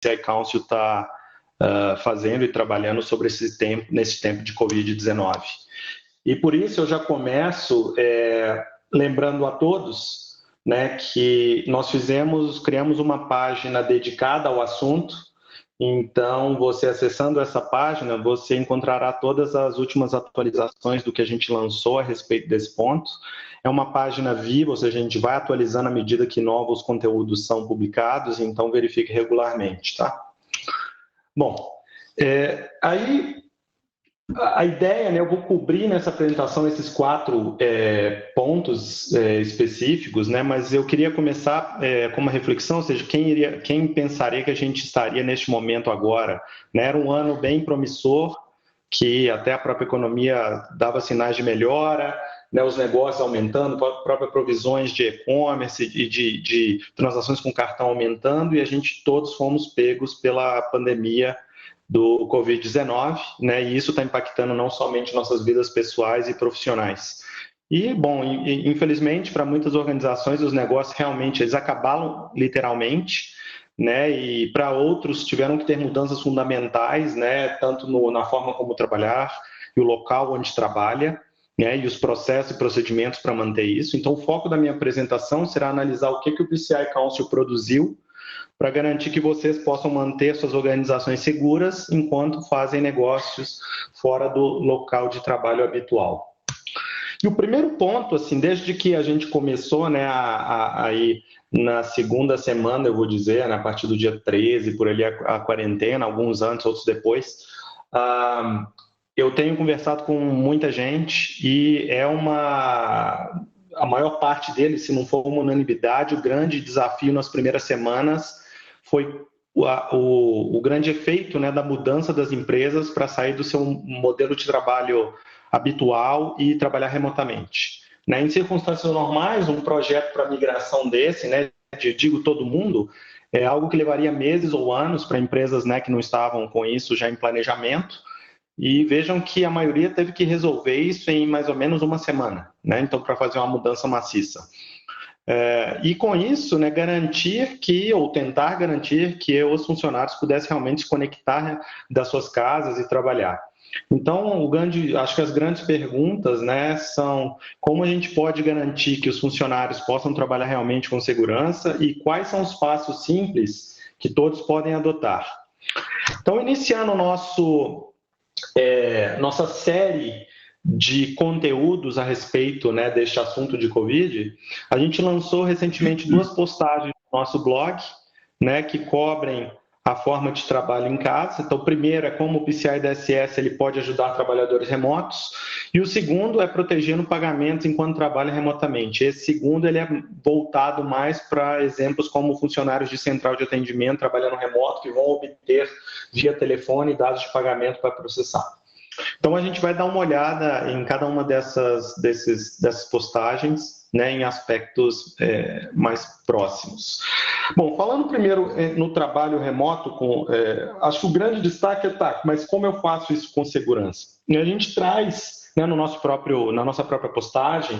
PCI Council está fazendo e trabalhando sobre nesse tempo de Covid-19. E por isso eu já começo lembrando a todos, né, que nós criamos uma página dedicada ao assunto. Então, você acessando essa página, você encontrará todas as últimas atualizações do que a gente lançou a respeito desse ponto. É uma página viva, ou seja, a gente vai atualizando à medida que novos conteúdos são publicados, então verifique regularmente, tá? Bom, aí a ideia, né, eu vou cobrir nessa apresentação esses 4 pontos específicos, né, mas eu queria começar com uma reflexão, ou seja, quem pensaria que a gente estaria neste momento agora, né? Era um ano bem promissor, que até a própria economia dava sinais de melhora, né, os negócios aumentando, próprias provisões de e-commerce e de transações com cartão aumentando, e a gente todos fomos pegos pela pandemia do Covid-19, né? E isso está impactando não somente nossas vidas pessoais e profissionais. E, bom, infelizmente, para muitas organizações, os negócios realmente eles acabaram literalmente, né? E para outros tiveram que ter mudanças fundamentais, né? Tanto na forma como trabalhar e o local onde trabalha, né? E os processos e procedimentos para manter isso. Então, o foco da minha apresentação será analisar o que o PCI Council produziu para garantir que vocês possam manter suas organizações seguras enquanto fazem negócios fora do local de trabalho habitual. E o primeiro ponto, assim, desde que a gente começou, né, aí na segunda semana, eu vou dizer, né, a partir do dia 13, por ali a quarentena, alguns antes, outros depois, eu tenho conversado com muita gente e a maior parte deles, se não for uma unanimidade, o grande desafio nas primeiras semanas foi o grande efeito, né, da mudança das empresas para sair do seu modelo de trabalho habitual e trabalhar remotamente. Né? Em circunstâncias normais, um projeto para migração desse, né, digo todo mundo, é algo que levaria meses ou anos para empresas, né, que não estavam com isso já em planejamento. E vejam que a maioria teve que resolver isso em mais ou menos uma semana, né? Então, para fazer uma mudança maciça. E com isso, né, tentar garantir que os funcionários pudessem realmente se conectar, né, das suas casas e trabalhar. Então, acho que as grandes perguntas, né, são como a gente pode garantir que os funcionários possam trabalhar realmente com segurança e quais são os passos simples que todos podem adotar. Então, iniciando nossa série de conteúdos a respeito, né, deste assunto de Covid, a gente lançou recentemente 2 postagens no nosso blog, né, que cobrem a forma de trabalho em casa. Então, o primeiro é como o PCI-DSS ele pode ajudar trabalhadores remotos, e o segundo é protegendo pagamentos enquanto trabalha remotamente. Esse segundo ele é voltado mais para exemplos como funcionários de central de atendimento trabalhando remoto, que vão obter via telefone dados de pagamento para processar. Então, a gente vai dar uma olhada em cada uma dessas postagens, né, em aspectos mais próximos. Bom, falando primeiro no trabalho remoto, acho que o grande destaque mas como eu faço isso com segurança? E a gente traz, né, na nossa própria postagem,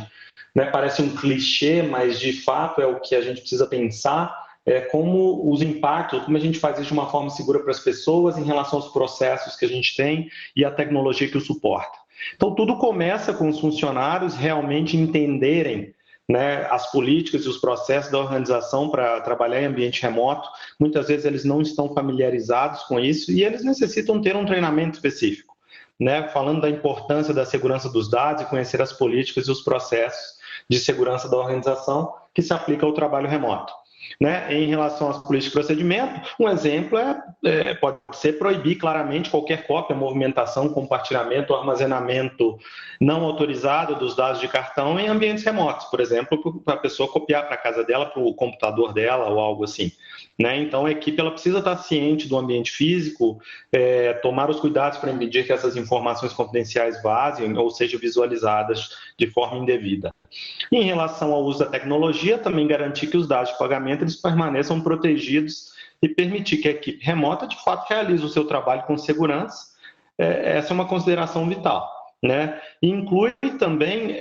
né, parece um clichê, mas de fato é o que a gente precisa pensar, como os impactos, como a gente faz isso de uma forma segura para as pessoas em relação aos processos que a gente tem e a tecnologia que o suporta. Então, tudo começa com os funcionários realmente entenderem, né, as políticas e os processos da organização para trabalhar em ambiente remoto. Muitas vezes eles não estão familiarizados com isso e eles necessitam ter um treinamento específico, né, falando da importância da segurança dos dados e conhecer as políticas e os processos de segurança da organização que se aplica ao trabalho remoto. Né? Em relação às políticas de procedimento, um exemplo pode ser proibir claramente qualquer cópia, movimentação, compartilhamento ou armazenamento não autorizado dos dados de cartão em ambientes remotos, por exemplo, para a pessoa copiar para a casa dela, para o computador dela ou algo assim. Né? Então, a equipe ela precisa estar ciente do ambiente físico, tomar os cuidados para impedir que essas informações confidenciais vazem ou sejam visualizadas de forma indevida. E em relação ao uso da tecnologia, também garantir que os dados de pagamento eles permaneçam protegidos e permitir que a equipe remota, de fato, realize o seu trabalho com segurança. Essa é uma consideração vital. Né? E inclui também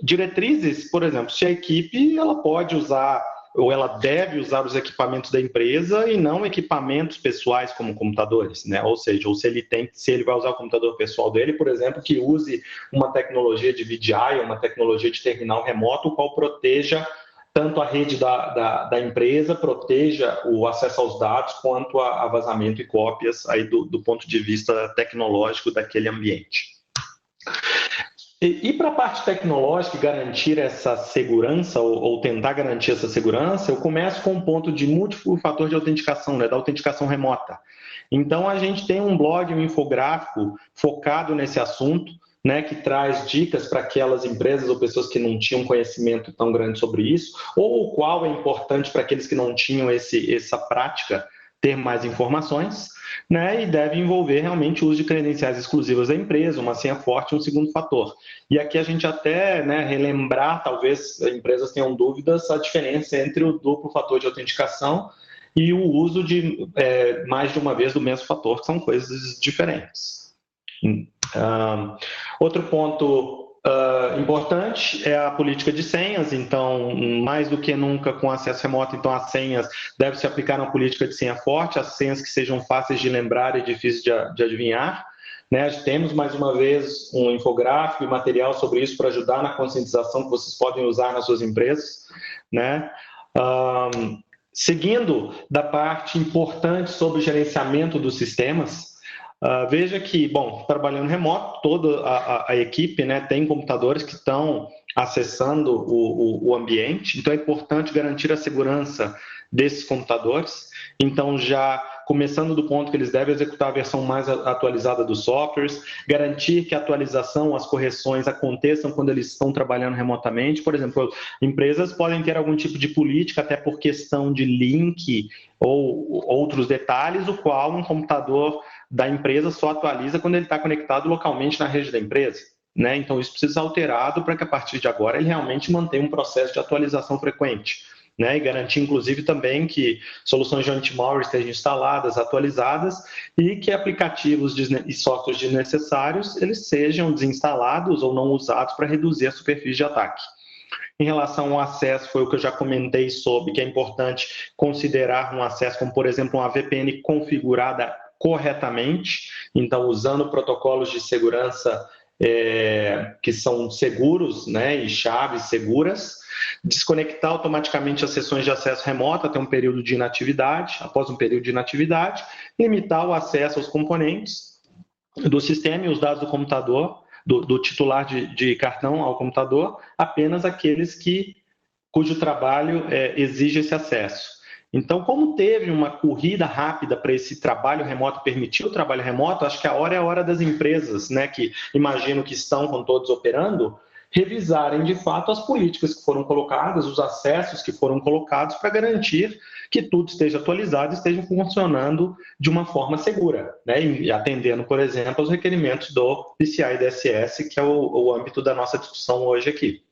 diretrizes, por exemplo, se a equipe ela pode usar ou ela deve usar os equipamentos da empresa e não equipamentos pessoais como computadores, né? Ou seja, ou se ele vai usar o computador pessoal dele, por exemplo, que use uma tecnologia de VDI, uma tecnologia de terminal remoto, o qual proteja tanto a rede da empresa, proteja o acesso aos dados, quanto a vazamento e cópias aí do ponto de vista tecnológico daquele ambiente. E para a parte tecnológica, garantir essa segurança, ou tentar garantir essa segurança, eu começo com um ponto de múltiplo fator de autenticação, né, da autenticação remota. Então, a gente tem um blog, um infográfico focado nesse assunto, né, que traz dicas para aquelas empresas ou pessoas que não tinham conhecimento tão grande sobre isso, ou o qual é importante para aqueles que não tinham essa prática ter mais informações, né, e deve envolver realmente o uso de credenciais exclusivas da empresa, uma senha forte, um segundo fator. E aqui a gente até, né, relembrar, talvez empresas tenham dúvidas, a diferença entre o duplo fator de autenticação e o uso de mais de uma vez do mesmo fator, que são coisas diferentes. Outro ponto importante é a política de senhas. Então, mais do que nunca com acesso remoto, então as senhas devem se aplicar uma política de senha forte, as senhas que sejam fáceis de lembrar e difíceis de adivinhar, né? Temos mais uma vez um infográfico e material sobre isso para ajudar na conscientização que vocês podem usar nas suas empresas, né? Seguindo da parte importante sobre o gerenciamento dos sistemas, veja que, bom, trabalhando remoto, toda a equipe, né, tem computadores que estão acessando o ambiente, então é importante garantir a segurança desses computadores. Então, já começando do ponto que eles devem executar a versão mais atualizada dos softwares, garantir que a atualização, as correções aconteçam quando eles estão trabalhando remotamente. Por exemplo, empresas podem ter algum tipo de política, até por questão de link ou outros detalhes, o qual um computador da empresa só atualiza quando ele está conectado localmente na rede da empresa, né? Então, isso precisa ser alterado para que, a partir de agora, ele realmente mantenha um processo de atualização frequente, né? E garantir, inclusive, também que soluções de anti-malware estejam instaladas, atualizadas, e que aplicativos e softwares desnecessários eles sejam desinstalados ou não usados para reduzir a superfície de ataque. Em relação ao acesso, foi o que eu já comentei sobre, que é importante considerar um acesso como, por exemplo, uma VPN configurada corretamente, então usando protocolos de segurança que são seguros, né, e chaves seguras, desconectar automaticamente as sessões de acesso remoto até um período de inatividade, após um período de inatividade, limitar o acesso aos componentes do sistema e os dados do computador, do titular de cartão ao computador, apenas aqueles cujo trabalho exige esse acesso. Então, como teve uma corrida rápida para esse trabalho remoto, permitir o trabalho remoto, acho que a hora é a hora das empresas, né, que imagino que estão com todos operando, revisarem de fato as políticas que foram colocadas, os acessos que foram colocados para garantir que tudo esteja atualizado e esteja funcionando de uma forma segura, né, e atendendo, por exemplo, aos requerimentos do PCI DSS, que é o âmbito da nossa discussão hoje aqui.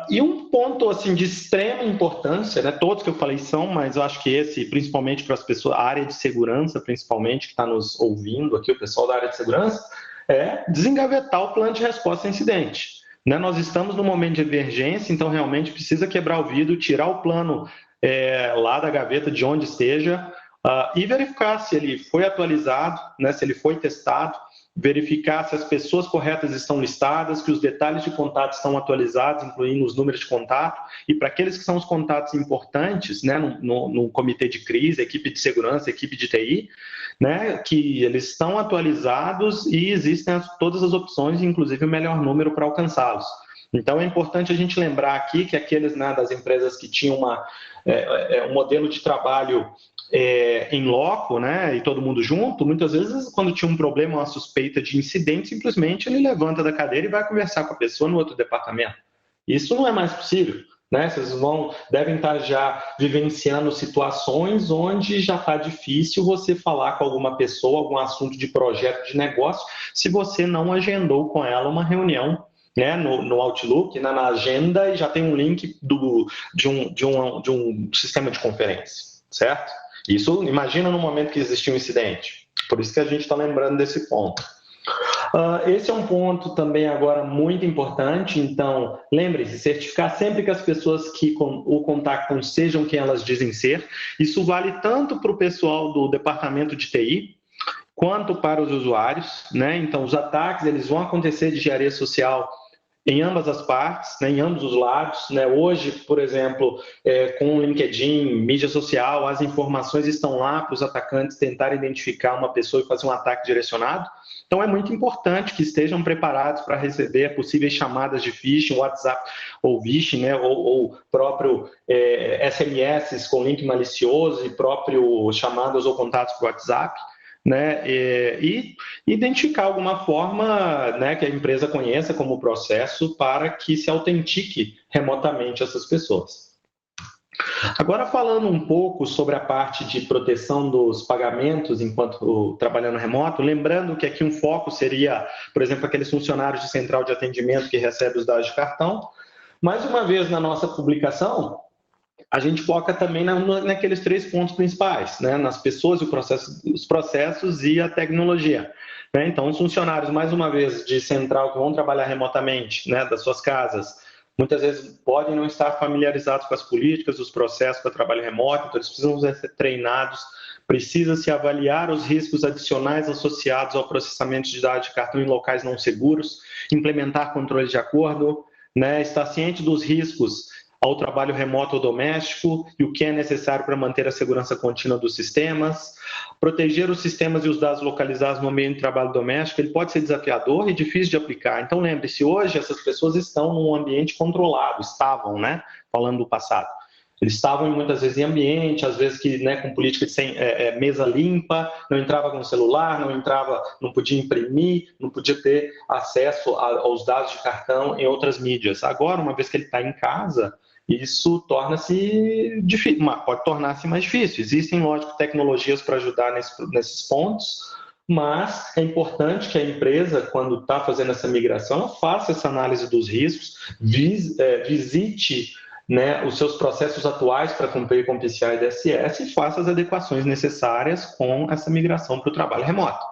E um ponto assim de extrema importância, né, todos que eu falei são, mas eu acho que esse, principalmente para as pessoas, a área de segurança, principalmente, que está nos ouvindo aqui, o pessoal da área de segurança, é desengavetar o plano de resposta a incidente. Né, nós estamos num momento de emergência, então realmente precisa quebrar o vidro, tirar o plano lá da gaveta, de onde esteja, e verificar se ele foi atualizado, né, se ele foi testado, verificar se as pessoas corretas estão listadas, que os detalhes de contato estão atualizados, incluindo os números de contato, e para aqueles que são os contatos importantes, né, no comitê de crise, equipe de segurança, equipe de TI, né, que eles estão atualizados e existem todas as opções, inclusive o melhor número para alcançá-los. Então, é importante a gente lembrar aqui que aqueles, né, das empresas que tinham um modelo de trabalho em loco, né, e todo mundo junto, muitas vezes, quando tinha um problema, uma suspeita de incidente, simplesmente ele levanta da cadeira e vai conversar com a pessoa no outro departamento. Isso não é mais possível, né? Vocês devem estar já vivenciando situações onde já está difícil você falar com alguma pessoa, algum assunto de projeto de negócio, se você não agendou com ela uma reunião, né, no Outlook, na agenda, e já tem um link de um sistema de conferência, certo? Isso, imagina no momento que existia um incidente. Por isso que a gente está lembrando desse ponto. Esse é um ponto também agora muito importante, então lembre-se, certificar sempre que as pessoas que o contactam sejam quem elas dizem ser. Isso vale tanto para o pessoal do departamento de TI, quanto para os usuários, né? Então os ataques eles vão acontecer de engenharia social em ambas as partes, né, em ambos os lados. Né? Hoje, por exemplo, com o LinkedIn, mídia social, as informações estão lá para os atacantes tentarem identificar uma pessoa e fazer um ataque direcionado. Então, é muito importante que estejam preparados para receber possíveis chamadas de phishing, WhatsApp ou phishing, né, ou próprio SMS com link malicioso e próprio chamadas ou contatos por WhatsApp. Né, e identificar alguma forma, né, que a empresa conheça como processo para que se autentique remotamente essas pessoas. Agora, falando um pouco sobre a parte de proteção dos pagamentos enquanto trabalhando remoto, lembrando que aqui um foco seria, por exemplo, aqueles funcionários de central de atendimento que recebem os dados de cartão. Mais uma vez, na nossa publicação, a gente foca também naqueles 3 pontos principais, né? Nas pessoas, os processos e a tecnologia. Né? Então, os funcionários, mais uma vez, de central que vão trabalhar remotamente, né, das suas casas, muitas vezes podem não estar familiarizados com as políticas, os processos para trabalho remoto, então eles precisam ser treinados, precisa-se avaliar os riscos adicionais associados ao processamento de dados de cartão em locais não seguros, implementar controles de acordo, né, estar ciente dos riscos ao trabalho remoto ou doméstico e o que é necessário para manter a segurança contínua dos sistemas, proteger os sistemas e os dados localizados no ambiente de trabalho doméstico. Ele pode ser desafiador e difícil de aplicar. Então, lembre-se, hoje essas pessoas estão num ambiente controlado, estavam, né? Falando do passado. Eles estavam muitas vezes em ambiente, às vezes que, né, com política de mesa limpa, não entrava com celular, não podia imprimir, não podia ter acesso aos dados de cartão em outras mídias. Agora, uma vez que ele está em casa, isso torna-se difícil, pode tornar-se mais difícil. Existem, lógico, tecnologias para ajudar nesses pontos, mas é importante que a empresa, quando está fazendo essa migração, ela faça essa análise dos riscos, visite, né, os seus processos atuais para cumprir com o PCI DSS e faça as adequações necessárias com essa migração para o trabalho remoto.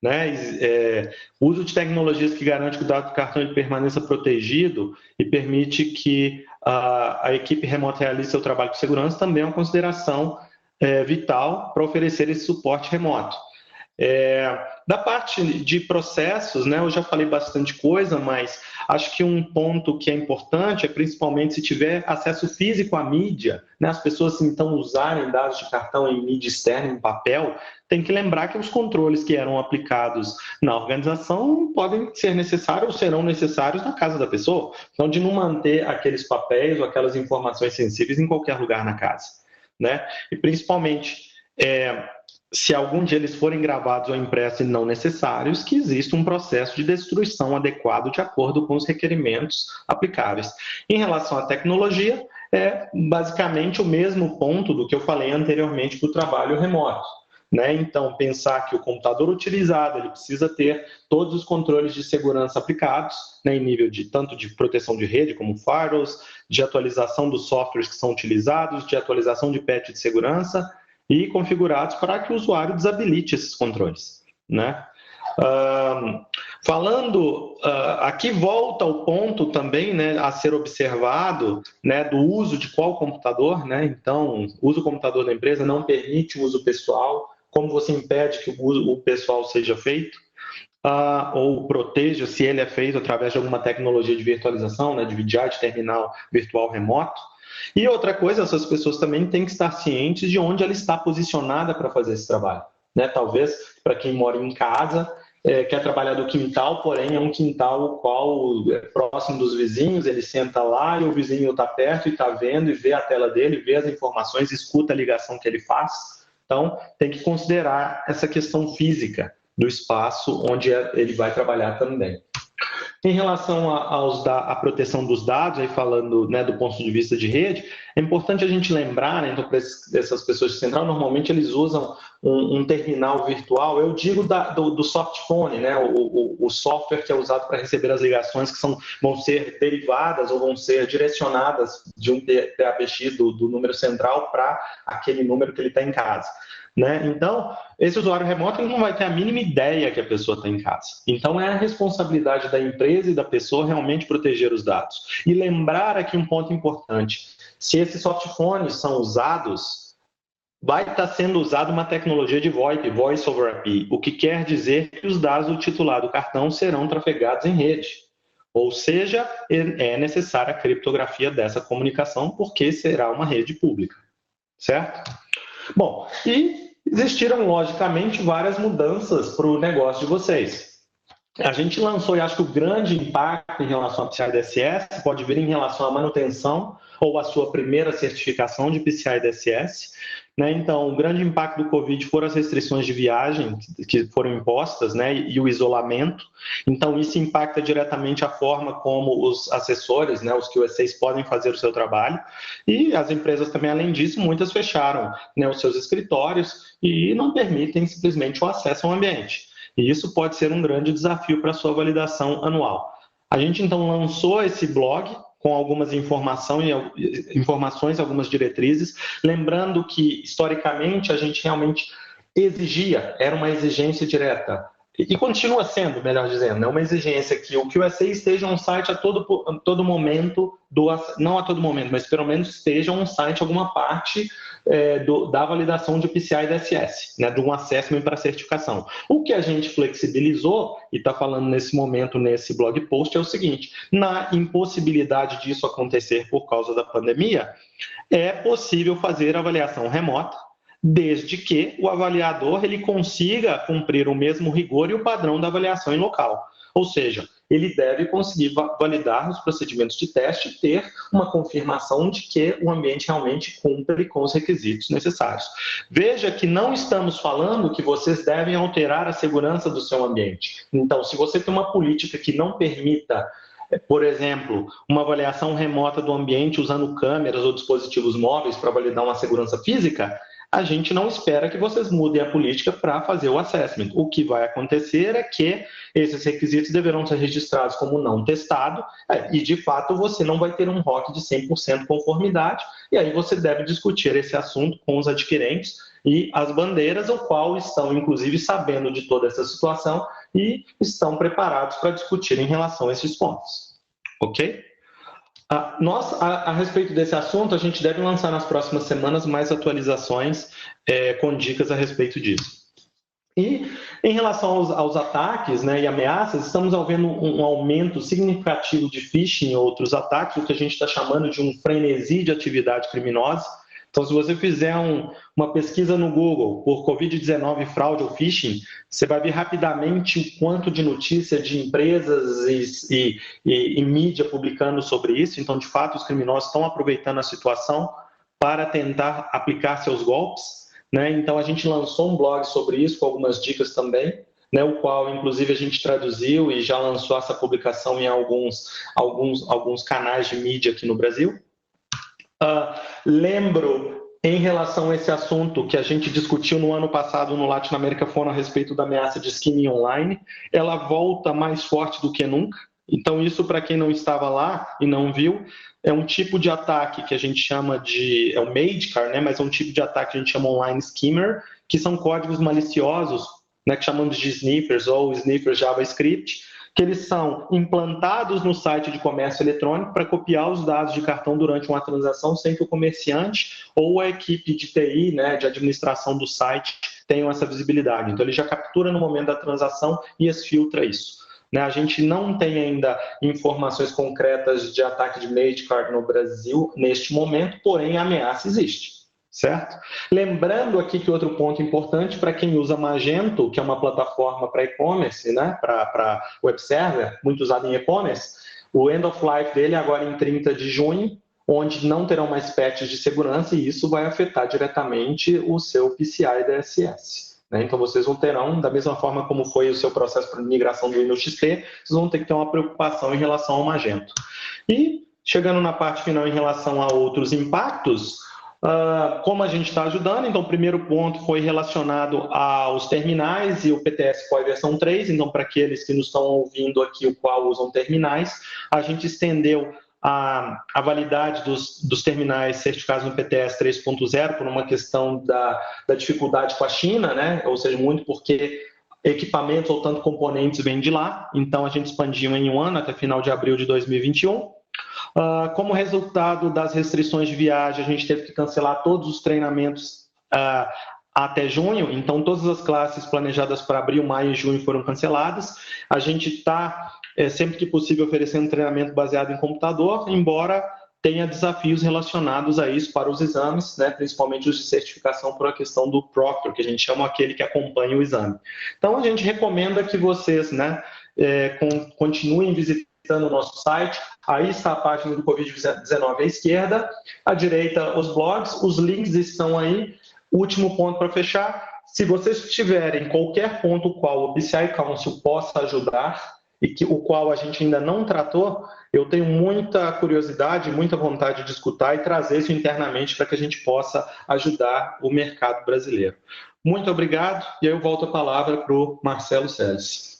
Né? Uso de tecnologias que garante que o dado do cartão permaneça protegido e permite que a equipe remota realize seu trabalho com segurança também é uma consideração vital para oferecer esse suporte remoto. Da parte de processos, né, eu já falei bastante coisa, mas acho que um ponto que é importante é principalmente se tiver acesso físico à mídia, né, as pessoas então usarem dados de cartão em mídia externa, em papel, tem que lembrar que os controles que eram aplicados na organização podem ser necessários ou serão necessários na casa da pessoa. Então, de não manter aqueles papéis ou aquelas informações sensíveis em qualquer lugar na casa. Né? E principalmente, se algum dia eles forem gravados ou impressos e não necessários, que exista um processo de destruição adequado de acordo com os requerimentos aplicáveis. Em relação à tecnologia, é basicamente o mesmo ponto do que eu falei anteriormente para o trabalho remoto. Né? Então, pensar que o computador utilizado ele precisa ter todos os controles de segurança aplicados, né, em nível de tanto de proteção de rede, como firewalls, de atualização dos softwares que são utilizados, de atualização de patch de segurança, e configurados para que o usuário desabilite esses controles. Né? Aqui volta o ponto também, né, a ser observado, né, do uso de qual computador. Né? Então, o uso do computador da empresa não permite o uso pessoal. Como você impede que o pessoal seja feito? Ou proteja se ele é feito através de alguma tecnologia de virtualização, né, de VDI, de terminal virtual remoto. E outra coisa, essas pessoas também têm que estar cientes de onde ela está posicionada para fazer esse trabalho. Né? Talvez, para quem mora em casa, quer trabalhar do quintal, porém é um quintal o qual é próximo dos vizinhos, ele senta lá e o vizinho está perto e está vendo e vê a tela dele, vê as informações, escuta a ligação que ele faz. Então, tem que considerar essa questão física do espaço onde ele vai trabalhar também. Em relação à proteção dos dados, aí falando, né, do ponto de vista de rede, é importante a gente lembrar, né, então, para essas pessoas de central, normalmente eles usam um terminal virtual, eu digo do softphone, né, o software que é usado para receber as ligações que vão ser derivadas ou vão ser direcionadas de um PABX do número central para aquele número que ele está em casa. né? Então, esse usuário remoto ele não vai ter a mínima ideia que a pessoa está em casa. Então, é a responsabilidade da empresa e da pessoa realmente proteger os dados. E lembrar aqui um ponto importante: se esses softphones são usados, vai estar sendo usada uma tecnologia de VoIP, Voice over IP, o que quer dizer que os dados do titular do cartão serão trafegados em rede. Ou seja, é necessária a criptografia dessa comunicação, porque será uma rede pública, certo? Bom, e existiram, logicamente, várias mudanças para o negócio de vocês. A gente lançou, e acho que o grande impacto em relação ao PCI DSS pode vir em relação à manutenção ou à sua primeira certificação de PCI DSS. Né? Então, o grande impacto do Covid foram as restrições de viagem que foram impostas, né? E o isolamento. Então, isso impacta diretamente a forma como os assessores, né? Os QSAs podem fazer o seu trabalho. E as empresas também, além disso, muitas fecharam, né, os seus escritórios e não permitem simplesmente o acesso ao ambiente. E isso pode ser um grande desafio para a sua validação anual. A gente, então, lançou esse blog com algumas informações, algumas diretrizes, lembrando que, historicamente, a gente realmente exigia, era uma exigência direta, e continua sendo, melhor dizendo, né, uma exigência que o QSA esteja on site a todo momento, não a todo momento, mas pelo menos esteja on site alguma parte da validação de PCI DSS, né, de um assessment para certificação. O que a gente flexibilizou, e está falando nesse momento, nesse blog post, é o seguinte: na impossibilidade disso acontecer por causa da pandemia, é possível fazer avaliação remota, desde que o avaliador ele consiga cumprir o mesmo rigor e o padrão da avaliação em local. Ou seja, ele deve conseguir validar os procedimentos de teste e ter uma confirmação de que o ambiente realmente cumpre com os requisitos necessários. Veja que não estamos falando que vocês devem alterar a segurança do seu ambiente. Então, se você tem uma política que não permita, por exemplo, uma avaliação remota do ambiente usando câmeras ou dispositivos móveis para validar uma segurança física, a gente não espera que vocês mudem a política para fazer o assessment. O que vai acontecer é que esses requisitos deverão ser registrados como não testado e, de fato, você não vai ter um ROC de 100% conformidade, e aí você deve discutir esse assunto com os adquirentes e as bandeiras, o qual estão, inclusive, sabendo de toda essa situação e estão preparados para discutir em relação a esses pontos. Ok? A respeito desse assunto, a gente deve lançar nas próximas semanas mais atualizações com dicas a respeito disso. E em relação aos ataques, né, e ameaças, estamos vendo um aumento significativo de phishing e outros ataques, o que a gente está chamando de um frenesi de atividade criminosa. Então, se você fizer uma pesquisa no Google por Covid-19, fraude ou phishing, você vai ver rapidamente o quanto de notícia de empresas e mídia publicando sobre isso. Então, de fato, os criminosos estão aproveitando a situação para tentar aplicar seus golpes, né? Então, a gente lançou um blog sobre isso, com algumas dicas também, né, o qual, inclusive, a gente traduziu e já lançou essa publicação em alguns canais de mídia aqui no Brasil. Lembro, em relação a esse assunto que a gente discutiu no ano passado no Latin America Forum a respeito da ameaça de skimming online, ela volta mais forte do que nunca. Então, isso, para quem não estava lá e não viu, é um tipo de ataque que a gente chama é o Magecart, né? Mas é um tipo de ataque que a gente chama online skimmer, que são códigos maliciosos, né, que chamamos de sniffers ou sniffers JavaScript, que eles são implantados no site de comércio eletrônico para copiar os dados de cartão durante uma transação sem que o comerciante ou a equipe de TI, né, de administração do site, tenham essa visibilidade. Então, ele já captura no momento da transação e exfiltra isso. Né, a gente não tem ainda informações concretas de ataque de Magecart no Brasil neste momento, porém a ameaça existe. Certo? Lembrando aqui que outro ponto importante para quem usa Magento, que é uma plataforma para e-commerce, né, para web server, muito usado em e-commerce, o end of life dele é agora em 30 de junho, onde não terão mais patches de segurança e isso vai afetar diretamente o seu PCI DSS. Né? Então, vocês não terão, da mesma forma como foi o seu processo para migração do Windows XP, vocês vão ter que ter uma preocupação em relação ao Magento. E, chegando na parte final em relação a outros impactos, como a gente está ajudando, então o primeiro ponto foi relacionado aos terminais e o PTS COI versão 3, então para aqueles que nos estão ouvindo aqui, o qual usam terminais, a gente estendeu a validade dos terminais certificados no PTS 3.0 por uma questão da dificuldade com a China, né? Ou seja, muito porque equipamentos ou tanto componentes vêm de lá, então a gente expandiu em um ano, até final de abril de 2021. Como resultado das restrições de viagem, a gente teve que cancelar todos os treinamentos até junho, então todas as classes planejadas para abril, maio e junho foram canceladas. A gente está, sempre que possível, oferecendo treinamento baseado em computador, embora tenha desafios relacionados a isso para os exames, né, principalmente os de certificação por a questão do proctor, que a gente chama aquele que acompanha o exame. Então, a gente recomenda que vocês, né, continuem visitando o nosso site. Aí está a página do Covid-19 à esquerda, à direita os blogs, os links estão aí. Último ponto para fechar, se vocês tiverem qualquer ponto qual o PCI Council possa ajudar, e o qual a gente ainda não tratou, eu tenho muita curiosidade, muita vontade de escutar e trazer isso internamente para que a gente possa ajudar o mercado brasileiro. Muito obrigado, e aí eu volto a palavra para o Marcelo Selles.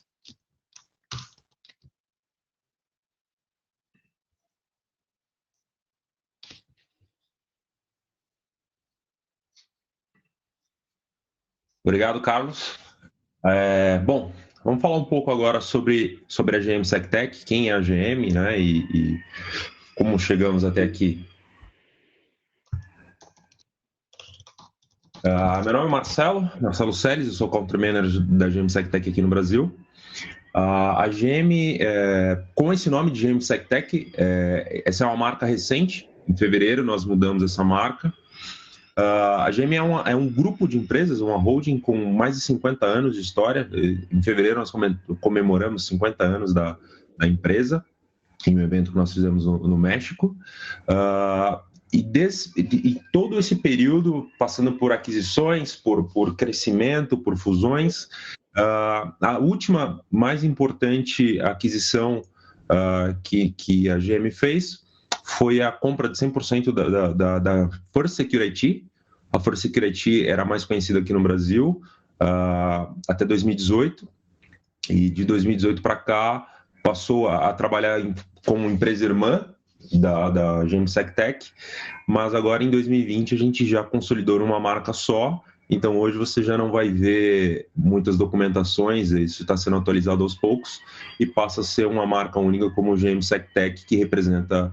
Obrigado, Carlos. Bom, vamos falar um pouco agora sobre a GM SecTech, quem é a GM, né, e como chegamos até aqui. Meu nome é Marcelo Selles, eu sou Country Manager da GM SecTech aqui no Brasil. A GM, com esse nome de GM SecTech, essa é uma marca recente, em fevereiro nós mudamos essa marca. A GM é um grupo de empresas, uma holding com mais de 50 anos de história. Em fevereiro nós comemoramos 50 anos da empresa, em um evento que nós fizemos no México. E todo esse período, passando por aquisições, por crescimento, por fusões, a última mais importante aquisição que a GM fez foi a compra de 100% da First Security. A First Security era mais conhecida aqui no Brasil até 2018, e de 2018 para cá passou a trabalhar como empresa irmã da GM SecTech, mas agora em 2020 a gente já consolidou numa marca só. Então hoje você já não vai ver muitas documentações, isso está sendo atualizado aos poucos e passa a ser uma marca única como o GM SecTech, que representa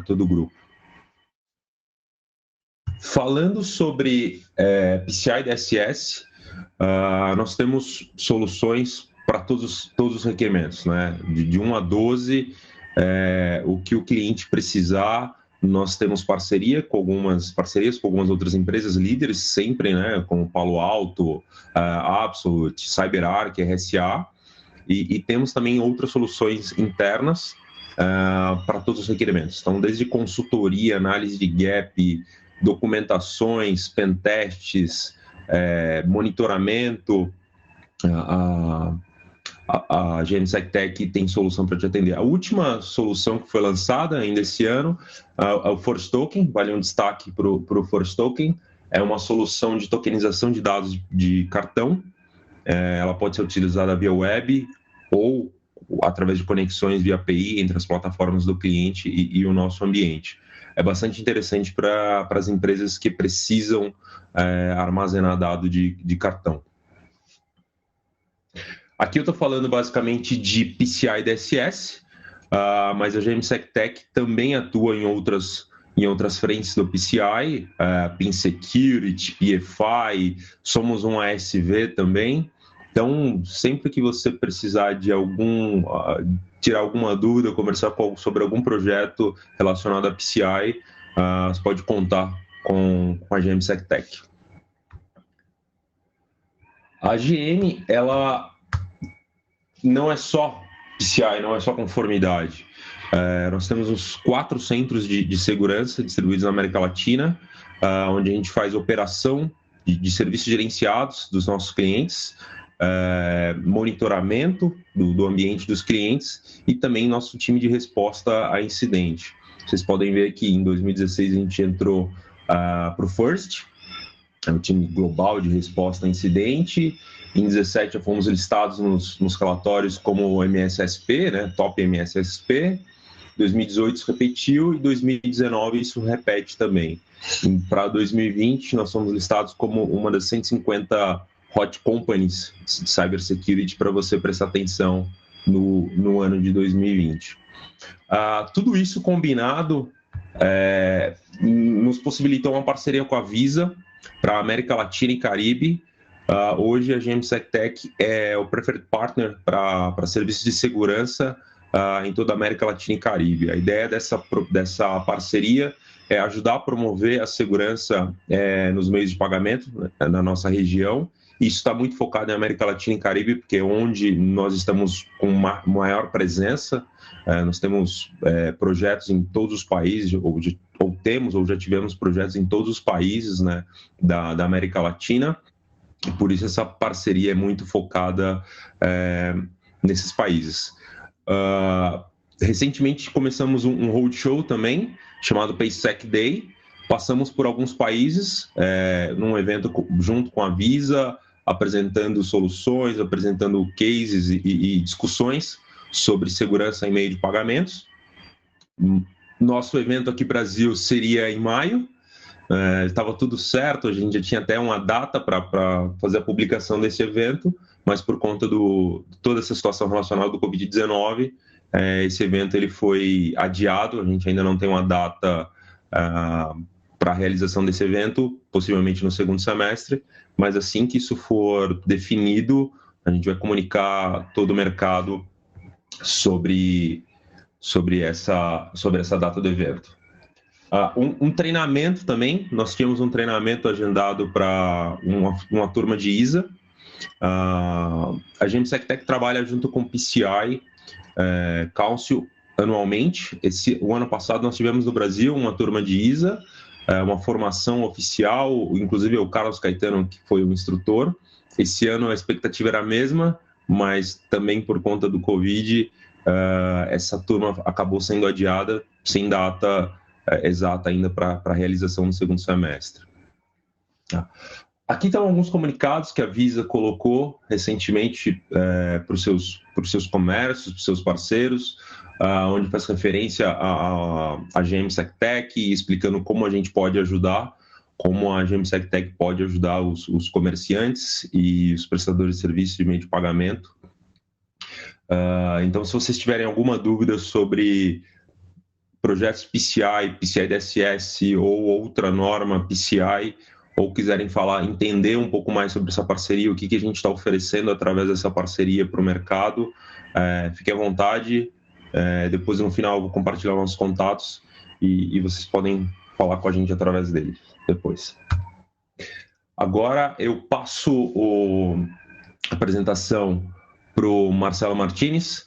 todo o grupo. Falando sobre PCI DSS, nós temos soluções para todos os requerimentos, né? De 1 a 12, o que o cliente precisar. Nós temos parcerias com algumas outras empresas líderes, sempre, né, como Palo Alto, Absolute, CyberArk, RSA, e temos também outras soluções internas para todos os requerimentos. Então, desde consultoria, análise de gap, documentações, pentests, monitoramento, a GM SecTech tem solução para te atender. A última solução que foi lançada ainda esse ano é o Force Token, vale um destaque para o Force Token. É uma solução de tokenização de dados de cartão. Ela pode ser utilizada via web ou através de conexões via API entre as plataformas do cliente e o nosso ambiente. É bastante interessante para as empresas que precisam armazenar dado de cartão. Aqui eu estou falando basicamente de PCI DSS, mas a GM SecTech também atua em outras frentes do PCI, PIN Security, PFI, somos um ASV também. Então, sempre que você precisar de tirar alguma dúvida, conversar sobre algum projeto relacionado a PCI, você pode contar com a GM SecTech. A GM, ela não é só PCI, não é só conformidade. Nós temos uns 4 centros de segurança distribuídos na América Latina, onde a gente faz operação de serviços gerenciados dos nossos clientes, monitoramento do ambiente dos clientes e também nosso time de resposta a incidente. Vocês podem ver que em 2016 a gente entrou para o FIRST, o time global de resposta a incidente. Em 2017 já fomos listados nos relatórios como MSSP, né, Top MSSP. 2018 isso repetiu e 2019 isso repete também. Para 2020, nós somos listados como uma das 150 hot companies de cybersecurity para você prestar atenção no ano de 2020. Tudo isso combinado nos possibilitou uma parceria com a Visa para a América Latina e Caribe. Hoje a GM SecTech é o preferred partner para serviços de segurança em toda a América Latina e Caribe. A ideia dessa parceria é ajudar a promover a segurança nos meios de pagamento, né, na nossa região. Isso está muito focado em América Latina e Caribe, porque é onde nós estamos com maior presença. Nós temos projetos em todos os países, ou já tivemos projetos em todos os países, né, da América Latina. E por isso essa parceria é muito focada nesses países. Recentemente começamos um roadshow também, chamado PaySec Day. Passamos por alguns países, num evento junto com a Visa, apresentando soluções, apresentando cases e discussões sobre segurança em meio de pagamentos. Nosso evento aqui no Brasil seria em maio. Estava tudo certo, a gente já tinha até uma data para fazer a publicação desse evento, mas por conta de toda essa situação relacionada do Covid-19, esse evento ele foi adiado. A gente ainda não tem uma data para a realização desse evento, possivelmente no segundo semestre, mas assim que isso for definido, a gente vai comunicar todo o mercado sobre essa data do evento. Um treinamento também, nós tínhamos um treinamento agendado para uma turma de ISA. A GM SecTech trabalha junto com o PCI Council anualmente. O ano passado nós tivemos no Brasil uma turma de ISA, uma formação oficial, inclusive o Carlos Caetano, que foi o instrutor. Esse ano a expectativa era a mesma, mas também por conta do Covid, essa turma acabou sendo adiada, sem data exata ainda para a realização no segundo semestre. Aqui estão alguns comunicados que a Visa colocou recentemente para os seus comércios, para os seus parceiros, onde faz referência à GM SecTech, explicando como a gente pode ajudar, como a GM SecTech pode ajudar os comerciantes e os prestadores de serviços de meio de pagamento. Então, se vocês tiverem alguma dúvida sobre projetos PCI, PCI DSS ou outra norma PCI, ou quiserem entender um pouco mais sobre essa parceria, o que a gente está oferecendo através dessa parceria para o mercado, fiquem à vontade. Depois, no final, eu vou compartilhar nossos contatos e vocês podem falar com a gente através dele depois. Agora, eu passo a apresentação para o Marcelo Martinez.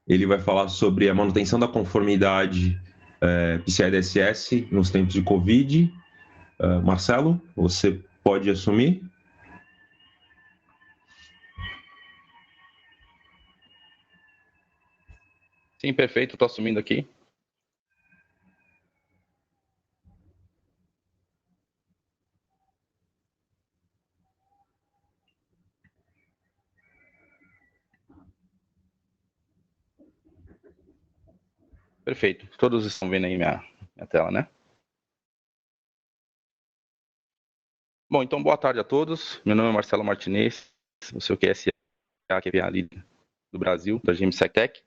Ele vai falar sobre a manutenção da conformidade PCI DSS nos tempos de Covid. Marcelo, você pode assumir? Sim, perfeito, estou assumindo aqui. Perfeito, todos estão vendo aí minha tela, né? Bom, então boa tarde a todos. Meu nome é Marcelo Martinez, eu sou o QSA, que é a líder do Brasil, da GM SecTech.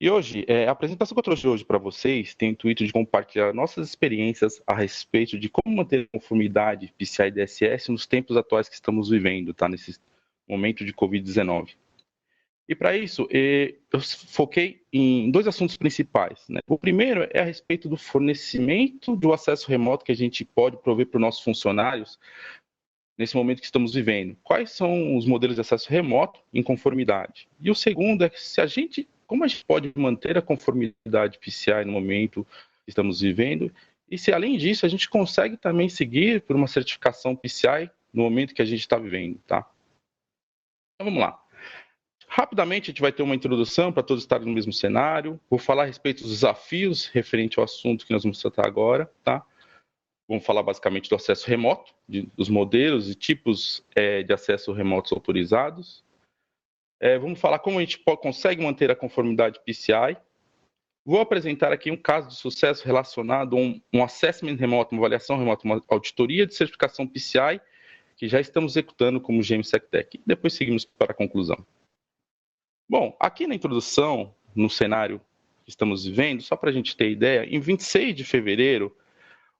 E hoje, a apresentação que eu trouxe hoje para vocês tem o intuito de compartilhar nossas experiências a respeito de como manter a conformidade PCI DSS nos tempos atuais que estamos vivendo, tá? Nesse momento de Covid-19. E para isso, eu foquei em dois assuntos principais, né? O primeiro é a respeito do fornecimento do acesso remoto que a gente pode prover para os nossos funcionários nesse momento que estamos vivendo. Quais são os modelos de acesso remoto em conformidade? E o segundo é como a gente pode manter a conformidade PCI no momento que estamos vivendo e se, além disso, a gente consegue também seguir por uma certificação PCI no momento que a gente está vivendo, tá? Então, vamos lá. Rapidamente, a gente vai ter uma introdução para todos estarem no mesmo cenário. Vou falar a respeito dos desafios referente ao assunto que nós vamos tratar agora, tá? Vamos falar basicamente do acesso remoto, dos modelos e tipos de acesso remotos autorizados. Vamos falar como a gente consegue manter a conformidade PCI Vou apresentar aqui um caso de sucesso relacionado a um assessment remoto, uma avaliação remota, uma auditoria de certificação PCI, que já estamos executando como GM SecTech. Depois seguimos para a conclusão. Bom, aqui na introdução, no cenário que estamos vivendo, só para a gente ter ideia, em 26 de fevereiro,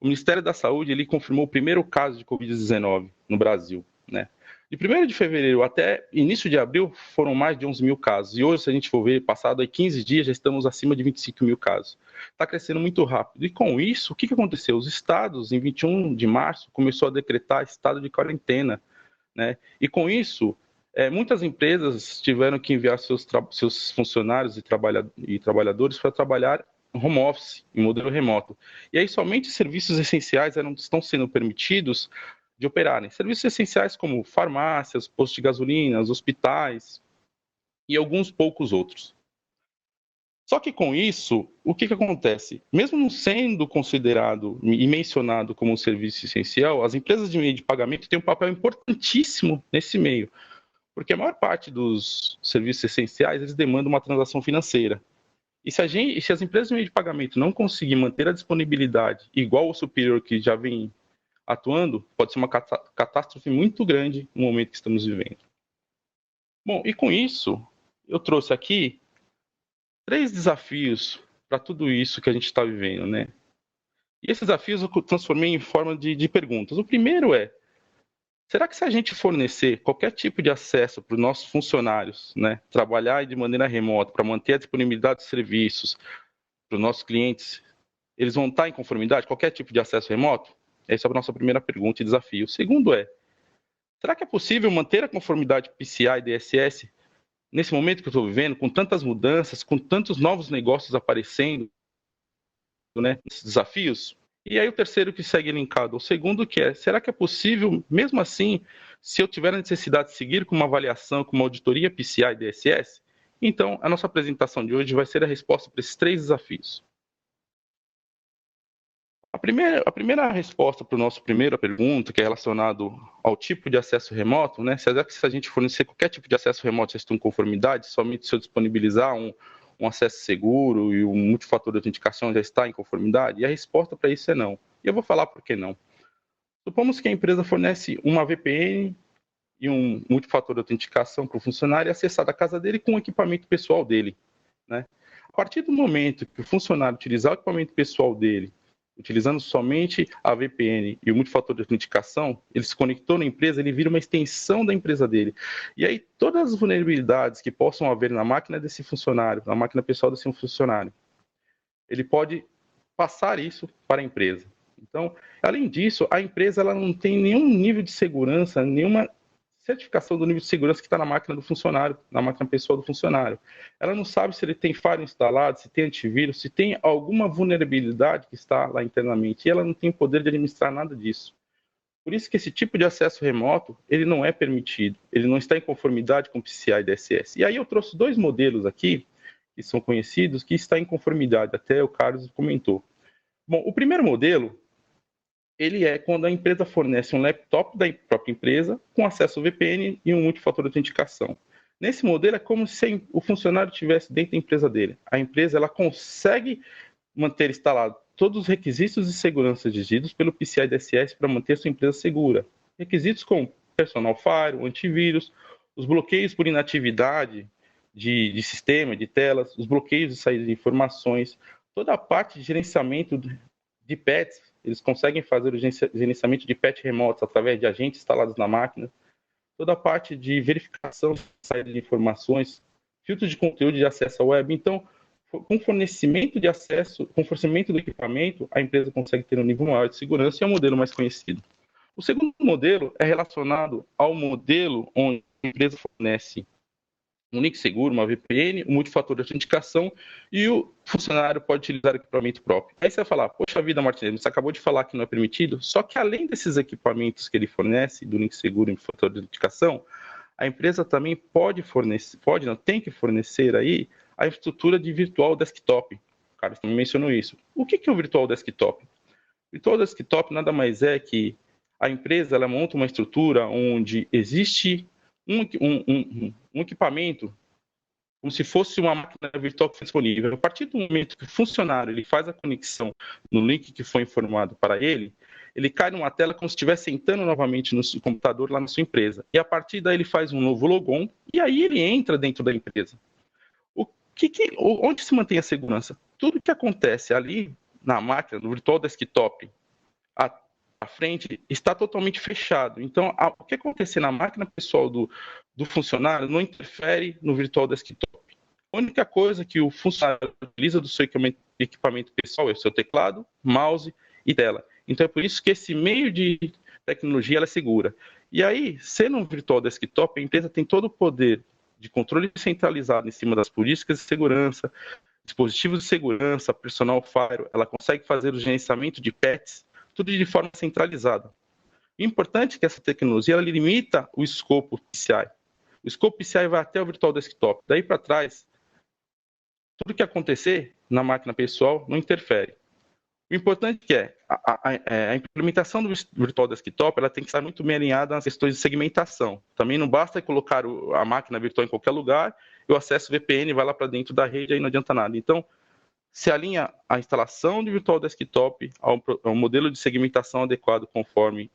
o Ministério da Saúde ele confirmou o primeiro caso de Covid-19 no Brasil, né? De 1º de fevereiro até início de abril foram mais de 11 mil casos. E hoje, se a gente for ver, passado aí 15 dias, já estamos acima de 25 mil casos. Está crescendo muito rápido. E com isso, o que aconteceu? Os estados, em 21 de março, começou a decretar estado de quarentena, né? E com isso, muitas empresas tiveram que enviar seus funcionários e trabalhadores para trabalhar home office, em modelo remoto. E aí somente serviços essenciais estão sendo permitidos de operarem. Serviços essenciais como farmácias, postos de gasolina, hospitais e alguns poucos outros. Só que com isso, o que acontece? Mesmo não sendo considerado e mencionado como um serviço essencial, as empresas de meio de pagamento têm um papel importantíssimo nesse meio, porque a maior parte dos serviços essenciais eles demandam uma transação financeira. E se as empresas de meio de pagamento não conseguirem manter a disponibilidade igual ou superior que já vem atuando, pode ser uma catástrofe muito grande no momento que estamos vivendo. Bom, e com isso, eu trouxe aqui 3 desafios para tudo isso que a gente está vivendo, né? E esses desafios eu transformei em forma de perguntas. O primeiro é, será que se a gente fornecer qualquer tipo de acesso para os nossos funcionários, né, trabalhar de maneira remota, para manter a disponibilidade de serviços para os nossos clientes, eles vão estar em conformidade, qualquer tipo de acesso remoto? Essa é a nossa primeira pergunta e desafio. O segundo é, será que é possível manter a conformidade PCI e DSS nesse momento que eu estou vivendo, com tantas mudanças, com tantos novos negócios aparecendo, né, esses desafios? E aí o terceiro que segue linkado, o segundo que é, será que é possível, mesmo assim, se eu tiver a necessidade de seguir com uma avaliação, com uma auditoria PCI e DSS? Então, a nossa apresentação de hoje vai ser a resposta para esses 3 desafios. A primeira resposta para a nossa primeira pergunta, que é relacionado ao tipo de acesso remoto, né? Será que se a gente fornecer qualquer tipo de acesso remoto, já estão em conformidade, somente se eu disponibilizar um acesso seguro e um multifator de autenticação já está em conformidade? E a resposta para isso é não. E eu vou falar por que não. Supomos que a empresa fornece uma VPN e um multifator de autenticação para o funcionário acessar da casa dele com o equipamento pessoal dele, né? A partir do momento que o funcionário utilizar o equipamento pessoal dele, utilizando somente a VPN e o multifator de autenticação, ele se conectou na empresa, ele vira uma extensão da empresa dele. E aí, todas as vulnerabilidades que possam haver na máquina desse funcionário, na máquina pessoal desse funcionário, ele pode passar isso para a empresa. Então, além disso, a empresa ela não tem nenhum nível de segurança, nenhuma certificação do nível de segurança que está na máquina do funcionário, na máquina pessoal do funcionário. Ela não sabe se ele tem firewall instalado, se tem antivírus, se tem alguma vulnerabilidade que está lá internamente. E ela não tem o poder de administrar nada disso. Por isso que esse tipo de acesso remoto, ele não é permitido. Ele não está em conformidade com o PCI e DSS. E aí eu trouxe 2 modelos aqui, que são conhecidos, que está em conformidade. Até o Carlos comentou. Bom, o primeiro modelo, ele é quando a empresa fornece um laptop da própria empresa com acesso ao VPN e um multifator de autenticação. Nesse modelo é como se o funcionário estivesse dentro da empresa dele. A empresa ela consegue manter instalado todos os requisitos de segurança exigidos pelo PCI DSS para manter sua empresa segura. Requisitos como personal firewall, antivírus, os bloqueios por inatividade de sistema, de telas, os bloqueios de saída de informações, toda a parte de gerenciamento de patches. Eles conseguem fazer o gerenciamento de patch remotos através de agentes instalados na máquina. Toda a parte de verificação de saída de informações, filtros de conteúdo de acesso à web. Então, com fornecimento de acesso, com fornecimento do equipamento, a empresa consegue ter um nível maior de segurança e é o modelo mais conhecido. O segundo modelo é relacionado ao modelo onde a empresa fornece um link seguro, uma VPN, um multifator de autenticação e o funcionário pode utilizar equipamento próprio. Aí você vai falar, poxa vida, Martinez, você acabou de falar que não é permitido, só que além desses equipamentos que ele fornece, do link seguro e multifator de autenticação, a empresa também tem que fornecer aí a estrutura de virtual desktop. O Carlos também mencionou isso. O que é o virtual desktop? O virtual desktop nada mais é que a empresa ela monta uma estrutura onde existe um equipamento como se fosse uma máquina virtual que foi disponível. A partir do momento que o funcionário ele faz a conexão no link que foi informado para ele, ele cai numa tela como se estivesse sentando novamente no seu computador lá na sua empresa. E a partir daí ele faz um novo logon e aí ele entra dentro da empresa. Onde se mantém a segurança? Tudo que acontece ali na máquina, no virtual desktop, à frente, está totalmente fechado. Então, o que acontecer na máquina pessoal do funcionário não interfere no virtual desktop. A única coisa que o funcionário utiliza do seu equipamento pessoal é o seu teclado, mouse e tela. Então, é por isso que esse meio de tecnologia ela é segura. E aí, sendo um virtual desktop, a empresa tem todo o poder de controle centralizado em cima das políticas de segurança, dispositivos de segurança, personal firewall, ela consegue fazer o gerenciamento de patches, tudo de forma centralizada. O importante é que essa tecnologia ela limita o escopo PCI. O escopo PCI vai até o virtual desktop. Daí para trás, tudo que acontecer na máquina pessoal não interfere. O importante é a implementação do virtual desktop ela tem que estar muito bem alinhada nas questões de segmentação. Também não basta colocar a máquina virtual em qualquer lugar, eu acesso o VPN, vai lá para dentro da rede, aí não adianta nada. Então, se alinha a instalação de virtual desktop ao modelo de segmentação adequado conforme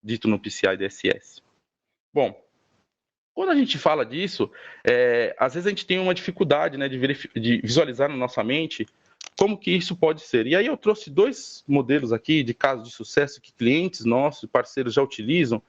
dito no PCI DSS. Bom, quando a gente fala disso, às vezes a gente tem uma dificuldade, né, de visualizar na nossa mente como que isso pode ser. E aí eu trouxe 2 modelos aqui de casos de sucesso que clientes nossos, parceiros já utilizam,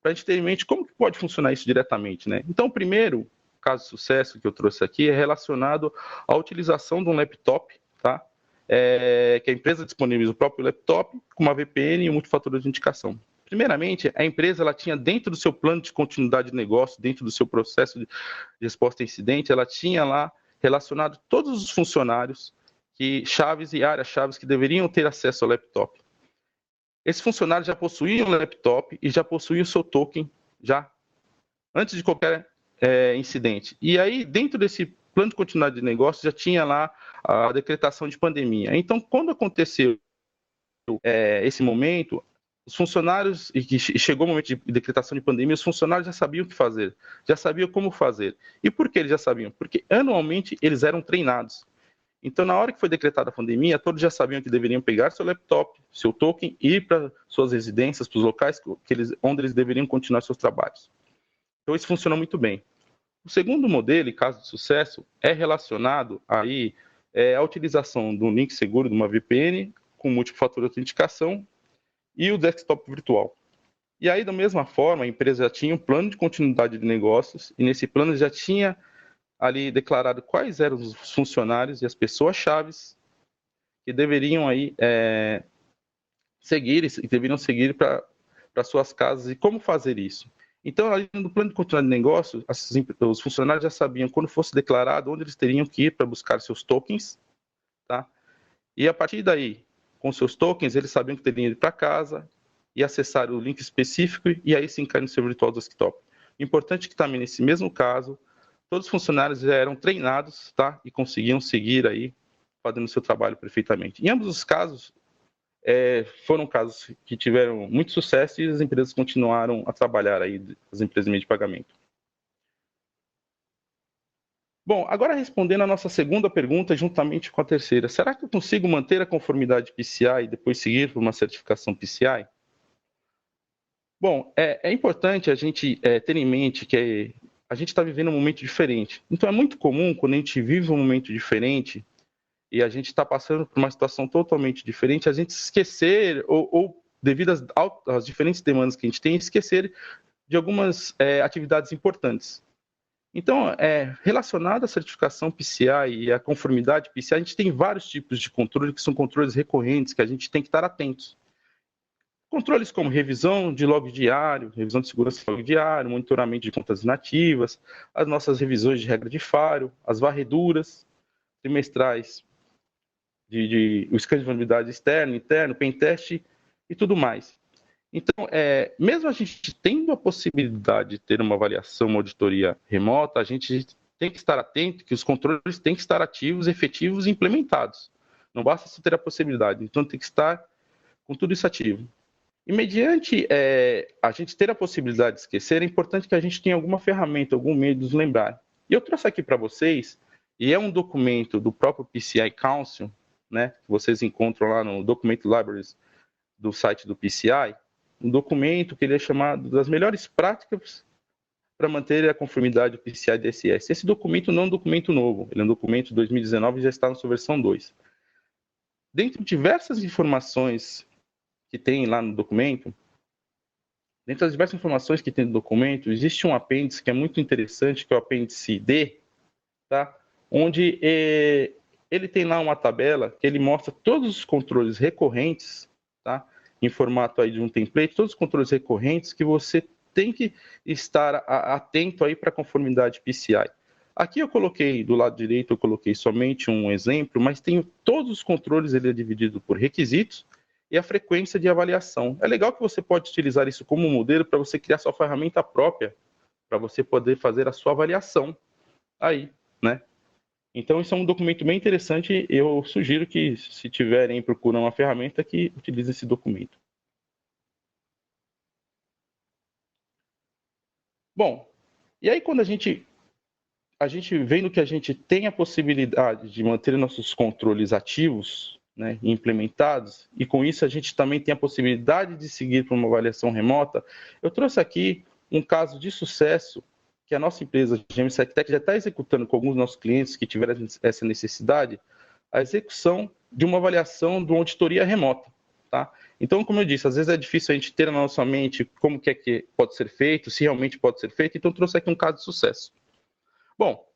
para a gente ter em mente como que pode funcionar isso diretamente, né? Então, o primeiro caso de sucesso que eu trouxe aqui é relacionado à utilização de um laptop, tá? Que a empresa disponibiliza o próprio laptop com uma VPN e um multifator de autenticação. Primeiramente, a empresa ela tinha dentro do seu plano de continuidade de negócio, dentro do seu processo de resposta a incidente, ela tinha lá relacionado todos os funcionários chaves e áreas chaves que deveriam ter acesso ao laptop. Esses funcionários já possuíam o laptop e já possuíam o seu token já antes de qualquer incidente. E aí, dentro desse plano de continuidade de negócio, já tinha lá a decretação de pandemia. Então, quando aconteceu esse momento, os funcionários, e que chegou o momento de decretação de pandemia, os funcionários já sabiam o que fazer, já sabiam como fazer. E por que eles já sabiam? Porque anualmente eles eram treinados. Então, na hora que foi decretada a pandemia, todos já sabiam que deveriam pegar seu laptop, seu token, e ir para suas residências, para os locais onde eles deveriam continuar seus trabalhos. Então, isso funciona muito bem. O segundo modelo, e caso de sucesso, é relacionado aí à utilização de um link seguro de uma VPN com multifator de autenticação e o desktop virtual. E aí, da mesma forma, a empresa já tinha um plano de continuidade de negócios e nesse plano já tinha ali declarado quais eram os funcionários e as pessoas-chaves que deveriam aí seguir para suas casas e como fazer isso. Então, ali no plano de continuidade de negócio, os funcionários já sabiam quando fosse declarado onde eles teriam que ir para buscar seus tokens, tá? E a partir daí, com seus tokens, eles sabiam que teriam ido para casa e acessar o link específico e aí se encaixar no seu virtual desktop. O importante é que também nesse mesmo caso, todos os funcionários já eram treinados, tá? E conseguiam seguir aí, fazendo o seu trabalho perfeitamente. Em ambos os casos, foram casos que tiveram muito sucesso e as empresas continuaram a trabalhar aí, as empresas de meio de pagamento. Bom, agora respondendo a nossa segunda pergunta, juntamente com a terceira, será que eu consigo manter a conformidade PCI e depois seguir por uma certificação PCI? Bom, é importante a gente ter em mente que a gente está vivendo um momento diferente. Então, é muito comum, quando a gente vive um momento diferente e a gente está passando por uma situação totalmente diferente, a gente esquecer, ou devido às diferentes demandas que a gente tem, esquecer de algumas atividades importantes. Então, relacionado à certificação PCI e à conformidade PCI, a gente tem vários tipos de controle, que são controles recorrentes, que a gente tem que estar atentos. Controles como revisão de log diário, revisão de segurança de log diário, monitoramento de contas inativas, as nossas revisões de regra de firewall, as varreduras trimestrais, o scan de vulnerabilidade externo, interno, pentest e tudo mais. Então, mesmo a gente tendo a possibilidade de ter uma avaliação, uma auditoria remota, a gente tem que estar atento que os controles têm que estar ativos, efetivos e implementados. Não basta só ter a possibilidade, então tem que estar com tudo isso ativo. E mediante a gente ter a possibilidade de esquecer, é importante que a gente tenha alguma ferramenta, algum meio de nos lembrar. E eu trouxe aqui para vocês, e é um documento do próprio PCI Council, né, que vocês encontram lá no Document Libraries do site do PCI, um documento que ele é chamado das melhores práticas para manter a conformidade do PCI DSS. Esse documento não é um documento novo, ele é um documento de 2019 e já está na sua versão 2. Dentre diversas informações que tem lá no documento, dentre as diversas informações que tem no documento, existe um apêndice que é muito interessante, que é o apêndice D, tá? Onde ele tem lá uma tabela que ele mostra todos os controles recorrentes, tá? Em formato aí de um template, todos os controles recorrentes que você tem que estar atento aí para a conformidade PCI. Aqui eu coloquei, do lado direito, eu coloquei somente um exemplo, mas tem todos os controles, ele é dividido por requisitos e a frequência de avaliação. É legal que você pode utilizar isso como modelo para você criar sua ferramenta própria, para você poder fazer a sua avaliação aí, né? Então, isso é um documento bem interessante. Eu sugiro que, se tiverem procurando uma ferramenta, que utilize esse documento. Bom, e aí quando a gente vendo que a gente tem a possibilidade de manter nossos controles ativos, né, implementados, e com isso a gente também tem a possibilidade de seguir para uma avaliação remota, eu trouxe aqui um caso de sucesso que a nossa empresa, GM SecTech, já está executando com alguns dos nossos clientes que tiveram essa necessidade, a execução de uma avaliação de uma auditoria remota. Tá? Então, como eu disse, às vezes é difícil a gente ter na nossa mente como que é que pode ser feito, se realmente pode ser feito, então eu trouxe aqui um caso de sucesso. Bom,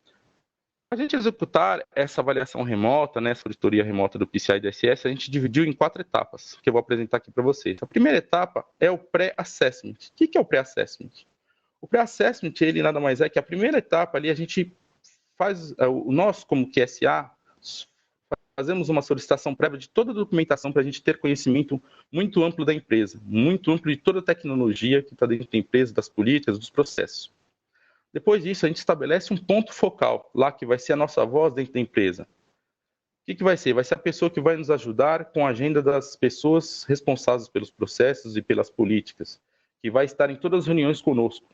a gente executar essa avaliação remota, né, essa auditoria remota do PCI DSS, a gente dividiu em 4 etapas, que eu vou apresentar aqui para vocês. A primeira etapa é o pré-assessment. O que é o pré-assessment? O pré-assessment, ele nada mais é que a primeira etapa ali, a gente faz, nós como QSA, fazemos uma solicitação prévia de toda a documentação para a gente ter conhecimento muito amplo da empresa, muito amplo de toda a tecnologia que está dentro da empresa, das políticas, dos processos. Depois disso, a gente estabelece um ponto focal, lá que vai ser a nossa voz dentro da empresa. O que vai ser? Vai ser a pessoa que vai nos ajudar com a agenda das pessoas responsáveis pelos processos e pelas políticas, que vai estar em todas as reuniões conosco.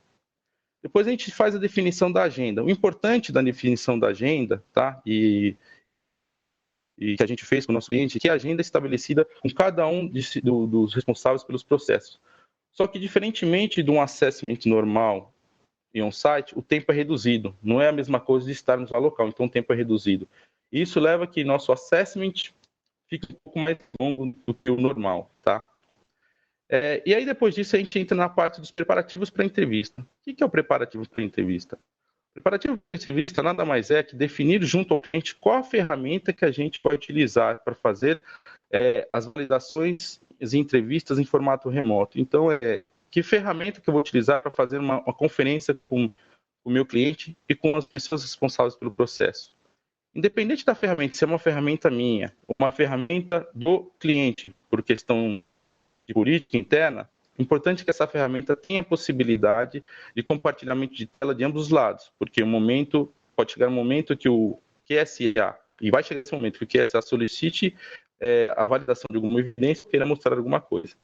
Depois a gente faz a definição da agenda. O importante da definição da agenda, tá? E que a gente fez com o nosso cliente, que a agenda é estabelecida com cada um dos responsáveis pelos processos. Só que, diferentemente de um assessment normal em on-site, o tempo é reduzido. Não é a mesma coisa de estarmos lá local, então o tempo é reduzido. Isso leva a que nosso assessment fique um pouco mais longo do que o normal, tá? E aí, depois disso, a gente entra na parte dos preparativos para a entrevista. O que é o preparativo para a entrevista? O preparativo para a entrevista nada mais é que definir junto ao cliente qual a ferramenta que a gente vai utilizar para fazer as validações e entrevistas em formato remoto. Então, que ferramenta que eu vou utilizar para fazer uma conferência com o meu cliente e com as pessoas responsáveis pelo processo. Independente da ferramenta, se é uma ferramenta minha, uma ferramenta do cliente, por questão de política interna, é importante que essa ferramenta tenha possibilidade de compartilhamento de tela de ambos os lados, porque pode chegar um momento que o QSA, e vai chegar esse momento que o QSA solicite a validação de alguma evidência e queira mostrar alguma coisa.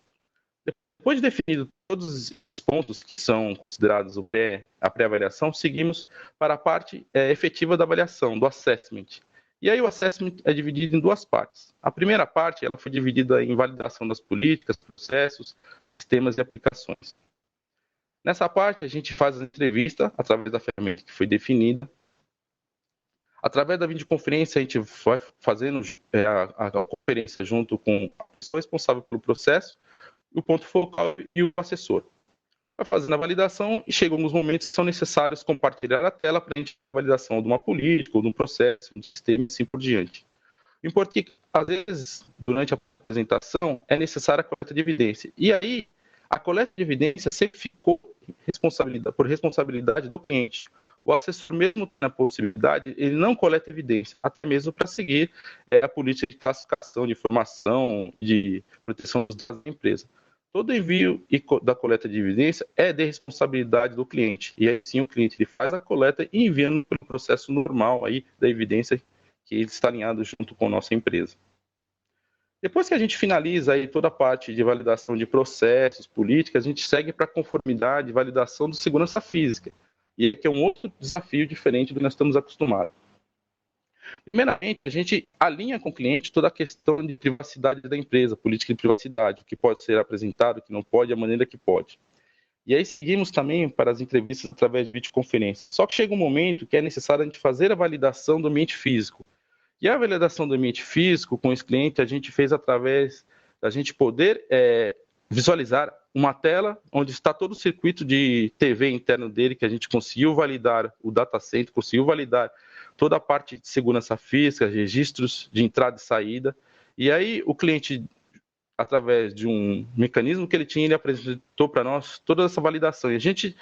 Depois de definido todos os pontos que são considerados a pré-avaliação, seguimos para a parte efetiva da avaliação, do assessment. E aí o assessment é dividido em 2 partes. A primeira parte ela foi dividida em validação das políticas, processos, sistemas e aplicações. Nessa parte, a gente faz a entrevista através da ferramenta que foi definida. Através da videoconferência, a gente vai fazendo a conferência junto com a pessoa responsável pelo processo, o ponto focal e o assessor. Vai fazendo a validação e chegam alguns momentos que são necessários compartilhar a tela para a gente fazer a validação de uma política, ou de um processo, de um sistema e assim por diante. O importante é que, às vezes, durante a apresentação, é necessária a coleta de evidência. E aí, a coleta de evidência sempre ficou por responsabilidade do cliente. O assessor, mesmo tendo a possibilidade, ele não coleta evidência, até mesmo para seguir a política de classificação de informação, de proteção dos dados da empresa. Todo envio da coleta de evidência é de responsabilidade do cliente. E aí sim o cliente ele faz a coleta e enviando pelo processo normal aí da evidência que ele está alinhado junto com a nossa empresa. Depois que a gente finaliza aí toda a parte de validação de processos, políticas, a gente segue para a conformidade e validação de segurança física. E que é um outro desafio diferente do que nós estamos acostumados. Primeiramente, a gente alinha com o cliente toda a questão de privacidade da empresa, política de privacidade, o que pode ser apresentado, o que não pode, a maneira que pode. E aí seguimos também para as entrevistas através de videoconferência. Só que chega um momento que é necessário a gente fazer a validação do ambiente físico. E a validação do ambiente físico com esse cliente a gente fez através da gente poder visualizar uma tela onde está todo o circuito de TV interno dele, que a gente conseguiu validar o data center, conseguiu validar toda a parte de segurança física, registros de entrada e saída. E aí o cliente, através de um mecanismo que ele tinha, ele apresentou para nós toda essa validação. E a gente,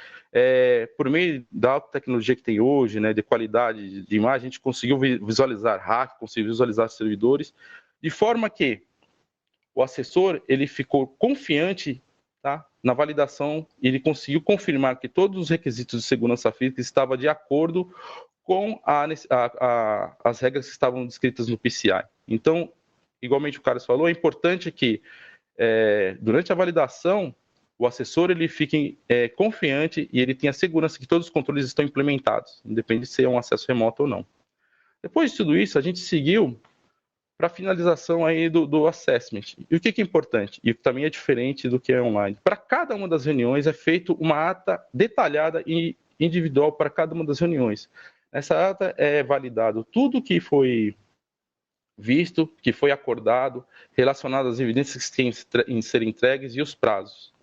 por meio da alta tecnologia que tem hoje, né, de qualidade de imagem, a gente conseguiu visualizar hack, conseguiu visualizar servidores, de forma que o assessor ele ficou confiante, tá, na validação, e ele conseguiu confirmar que todos os requisitos de segurança física estavam de acordo com as regras que estavam descritas no PCI. Então, igualmente o Carlos falou, é importante que durante a validação o assessor ele fique confiante e ele tenha segurança que todos os controles estão implementados, independente se é um acesso remoto ou não. Depois de tudo isso, a gente seguiu para a finalização aí do assessment. E o que é importante? E também é diferente do que é online. Para cada uma das reuniões é feita uma ata detalhada e individual para cada uma das reuniões. Nessa ata é validado tudo que foi visto, que foi acordado, relacionado às evidências que têm em ser entregues e os prazos,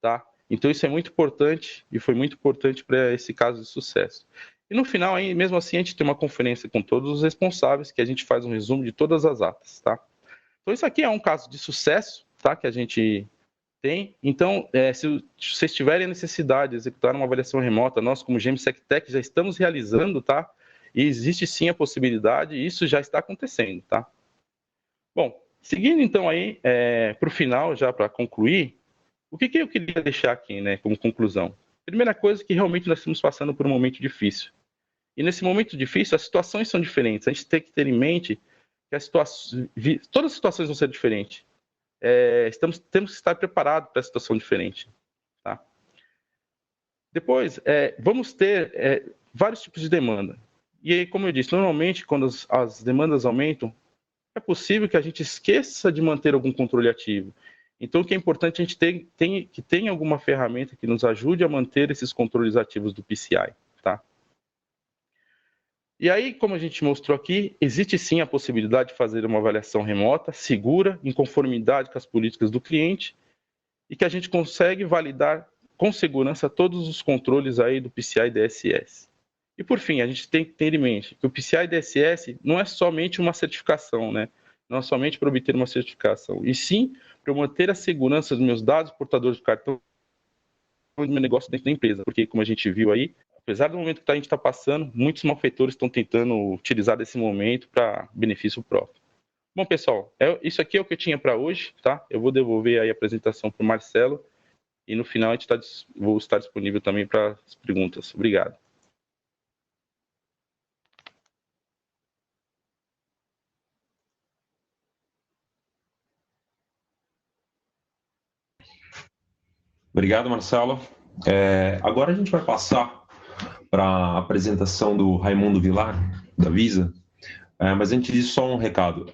tá? Então isso é muito importante e foi muito importante para esse caso de sucesso. E no final, aí, mesmo assim, a gente tem uma conferência com todos os responsáveis, que a gente faz um resumo de todas as atas, tá? Então isso aqui é um caso de sucesso, tá? Que a gente tem. Então, se vocês tiverem a necessidade de executar uma avaliação remota, nós como GMSecTech já estamos realizando, tá? E existe sim a possibilidade, e isso já está acontecendo, tá? Bom, seguindo então aí para o final, já para concluir, o que eu queria deixar aqui, né, como conclusão? Primeira coisa que realmente nós estamos passando por um momento difícil. E nesse momento difícil, as situações são diferentes. A gente tem que ter em mente que todas as situações vão ser diferentes. Temos que estar preparados para a situação diferente, tá? Depois, vamos ter vários tipos de demanda. E aí, como eu disse, normalmente, quando as demandas aumentam, é possível que a gente esqueça de manter algum controle ativo. Então, o que é importante, a gente que tenha alguma ferramenta que nos ajude a manter esses controles ativos do PCI, tá? E aí, como a gente mostrou aqui, existe sim a possibilidade de fazer uma avaliação remota, segura, em conformidade com as políticas do cliente, e que a gente consegue validar com segurança todos os controles aí do PCI DSS. E por fim, a gente tem que ter em mente que o PCI DSS não é somente uma certificação, né? Não é somente para obter uma certificação, e sim para eu manter a segurança dos meus dados portadores de cartão do meu negócio dentro da empresa, porque como a gente viu aí, apesar do momento que a gente está passando, muitos malfeitores estão tentando utilizar desse momento para benefício próprio. Bom, pessoal, isso aqui é o que eu tinha para hoje, tá? Eu vou devolver aí a apresentação para o Marcelo e no final vou estar disponível também para as perguntas. Obrigado. Obrigado, Marcelo. Agora a gente vai passar para a apresentação do Raimundo Vilar, da Visa. Mas antes disso, só um recado.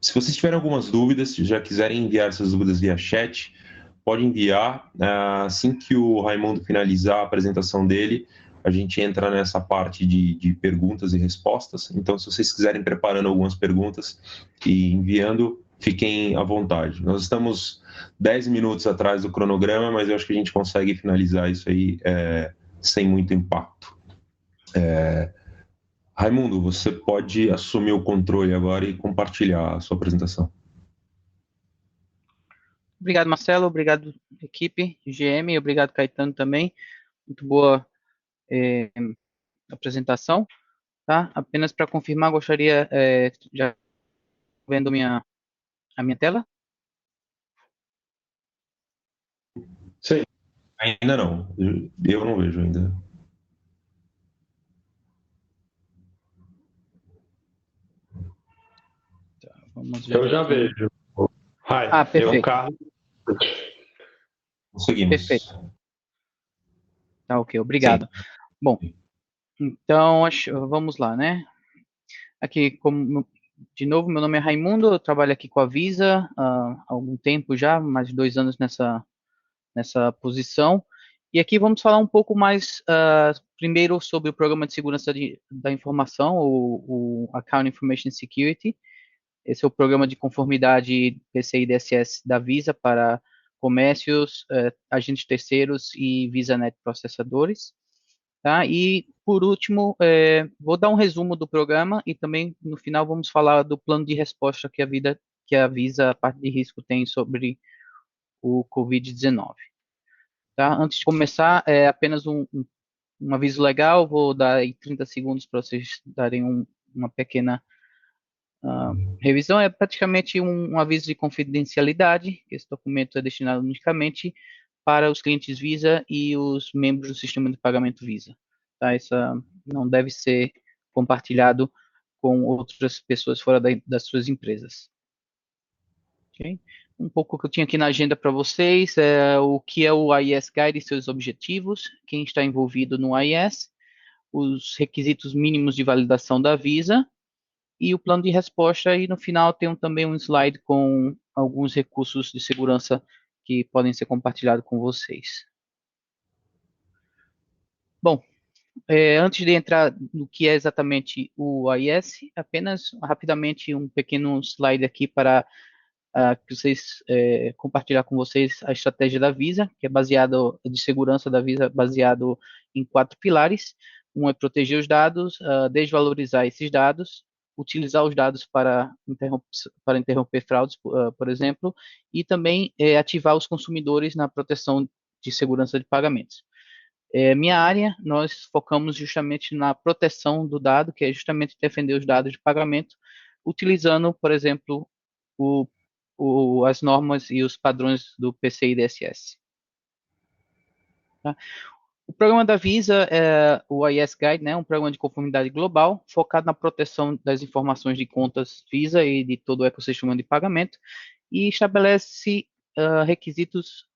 Se vocês tiverem algumas dúvidas, se já quiserem enviar essas dúvidas via chat, pode enviar. Assim que o Raimundo finalizar a apresentação dele, a gente entra nessa parte de perguntas e respostas. Então, se vocês quiserem preparando algumas perguntas e enviando, fiquem à vontade. Nós estamos 10 minutos atrás do cronograma, mas eu acho que a gente consegue finalizar isso aí sem muito impacto. Raimundo, você pode assumir o controle agora e compartilhar a sua apresentação. Obrigado, Marcelo. Obrigado, equipe GM. Obrigado, Caetano, também. Muito boa apresentação. Tá? Apenas para confirmar, gostaria, já vendo a minha tela? Sim. Ainda não. Eu não vejo ainda. Vamos ver. Eu já vejo. Perfeito. Eu, Carlos. Conseguimos. Perfeito. Tá, ok. Obrigado. Bom, então vamos lá, né? Aqui, de novo, meu nome é Raimundo, eu trabalho aqui com a Visa há algum tempo já, mais de 2 anos nessa posição. E aqui vamos falar um pouco mais, primeiro, sobre o Programa de Segurança da Informação, o Account Information Security. Esse é o Programa de Conformidade PCI DSS da Visa para comércios, agentes terceiros e VisaNet processadores. Tá? E, por último, vou dar um resumo do programa e também, no final, vamos falar do plano de resposta que a Visa, a parte de risco, tem sobre o Covid-19. Tá? Antes de começar, apenas um aviso legal, vou dar aí 30 segundos para vocês darem uma pequena revisão. É praticamente um aviso de confidencialidade, que esse documento é destinado unicamente para os clientes Visa e os membros do sistema de pagamento Visa. Tá? Essa não deve ser compartilhado com outras pessoas fora das suas empresas. Okay? Um pouco que eu tinha aqui na agenda para vocês é o que é o AIS Guide e seus objetivos, quem está envolvido no AIS, os requisitos mínimos de validação da Visa e o plano de resposta. E no final tem também um slide com alguns recursos de segurança que podem ser compartilhados com vocês. Bom, antes de entrar no que é exatamente o AIS, apenas rapidamente um pequeno slide aqui para que vocês compartilhar com vocês a estratégia da Visa, que é baseado de segurança da Visa, baseado em 4 pilares. Um é proteger os dados, desvalorizar esses dados, utilizar os dados para interromper fraudes, por exemplo, e também ativar os consumidores na proteção de segurança de pagamentos. Minha área, nós focamos justamente na proteção do dado, que é justamente defender os dados de pagamento, utilizando, por exemplo, as normas e os padrões do PCI DSS. Tá? O programa da Visa é o AIS Guide, né, um programa de conformidade global focado na proteção das informações de contas Visa e de todo o ecossistema de pagamento e estabelece requisitos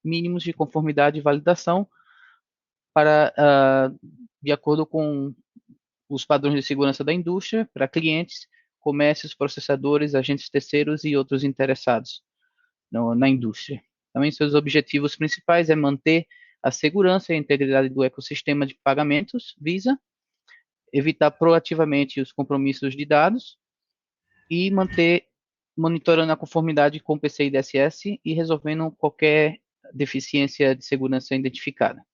mínimos de conformidade e validação para, de acordo com os padrões de segurança da indústria, para clientes, comércios, processadores, agentes terceiros e outros interessados na indústria. Também seus objetivos principais é manter a segurança e a integridade do ecossistema de pagamentos Visa, evitar proativamente os compromissos de dados e manter monitorando a conformidade com o PCI DSS e resolvendo qualquer deficiência de segurança identificada.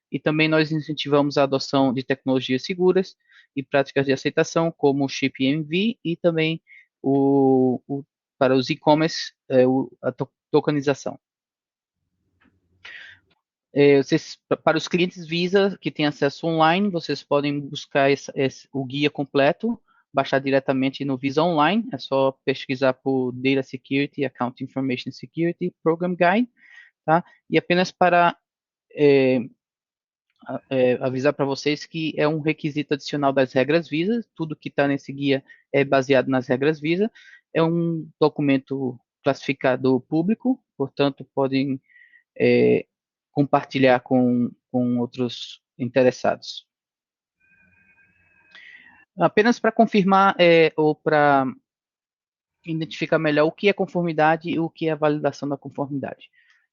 E também nós incentivamos a adoção de tecnologias seguras e práticas de aceitação, como o Chip EMV e também para os e-commerce, a tokenização. Para os clientes Visa que têm acesso online, vocês podem buscar o guia completo, baixar diretamente no Visa Online, é só pesquisar por Data Security, Account Information Security Program Guide, tá? E apenas para avisar para vocês que é um requisito adicional das regras Visa, tudo que está nesse guia é baseado nas regras Visa, é um documento classificado público, portanto podem compartilhar com outros interessados. Apenas para confirmar ou para identificar melhor o que é conformidade e o que é a validação da conformidade.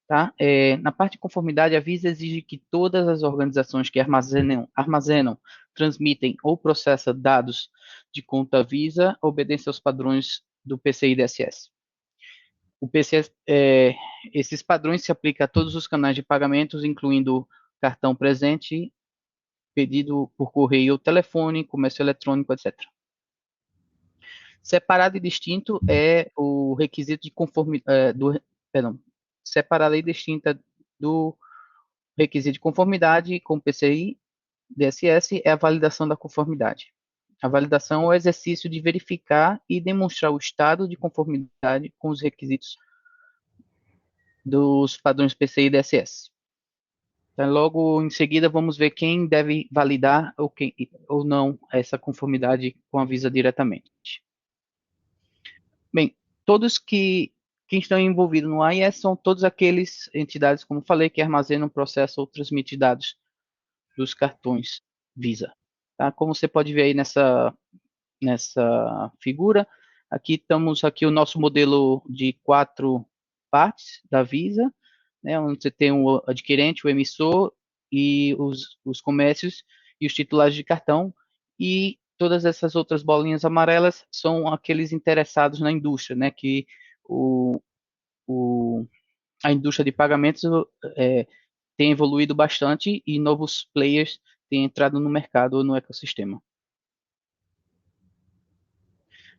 Tá? Na parte de conformidade, a Visa exige que todas as organizações que armazenam, transmitem ou processam dados de conta Visa obedeçam aos padrões do PCI DSS. Esses padrões se aplicam a todos os canais de pagamentos, incluindo cartão presente, pedido por correio ou telefone, comércio eletrônico, etc. Separado e distinto é o requisito de conformidade separada e distinta do requisito de conformidade com o PCI DSS é a validação da conformidade. A validação é o exercício de verificar e demonstrar o estado de conformidade com os requisitos dos padrões PCI DSS. Então, logo em seguida, vamos ver quem deve validar ou não essa conformidade com a Visa diretamente. Bem, quem estão envolvidos no AIS são todas aquelas entidades, como falei, que armazenam, processam ou transmitem dados dos cartões Visa. Tá? Como você pode ver aí nessa figura, aqui estamos aqui o nosso modelo de 4 partes da Visa, né, onde você tem o adquirente, o emissor e os comércios e os titulares de cartão, e todas essas outras bolinhas amarelas são aqueles interessados na indústria, né, que o, o, a indústria de pagamentos tem evoluído bastante e novos players têm entrado no mercado ou no ecossistema.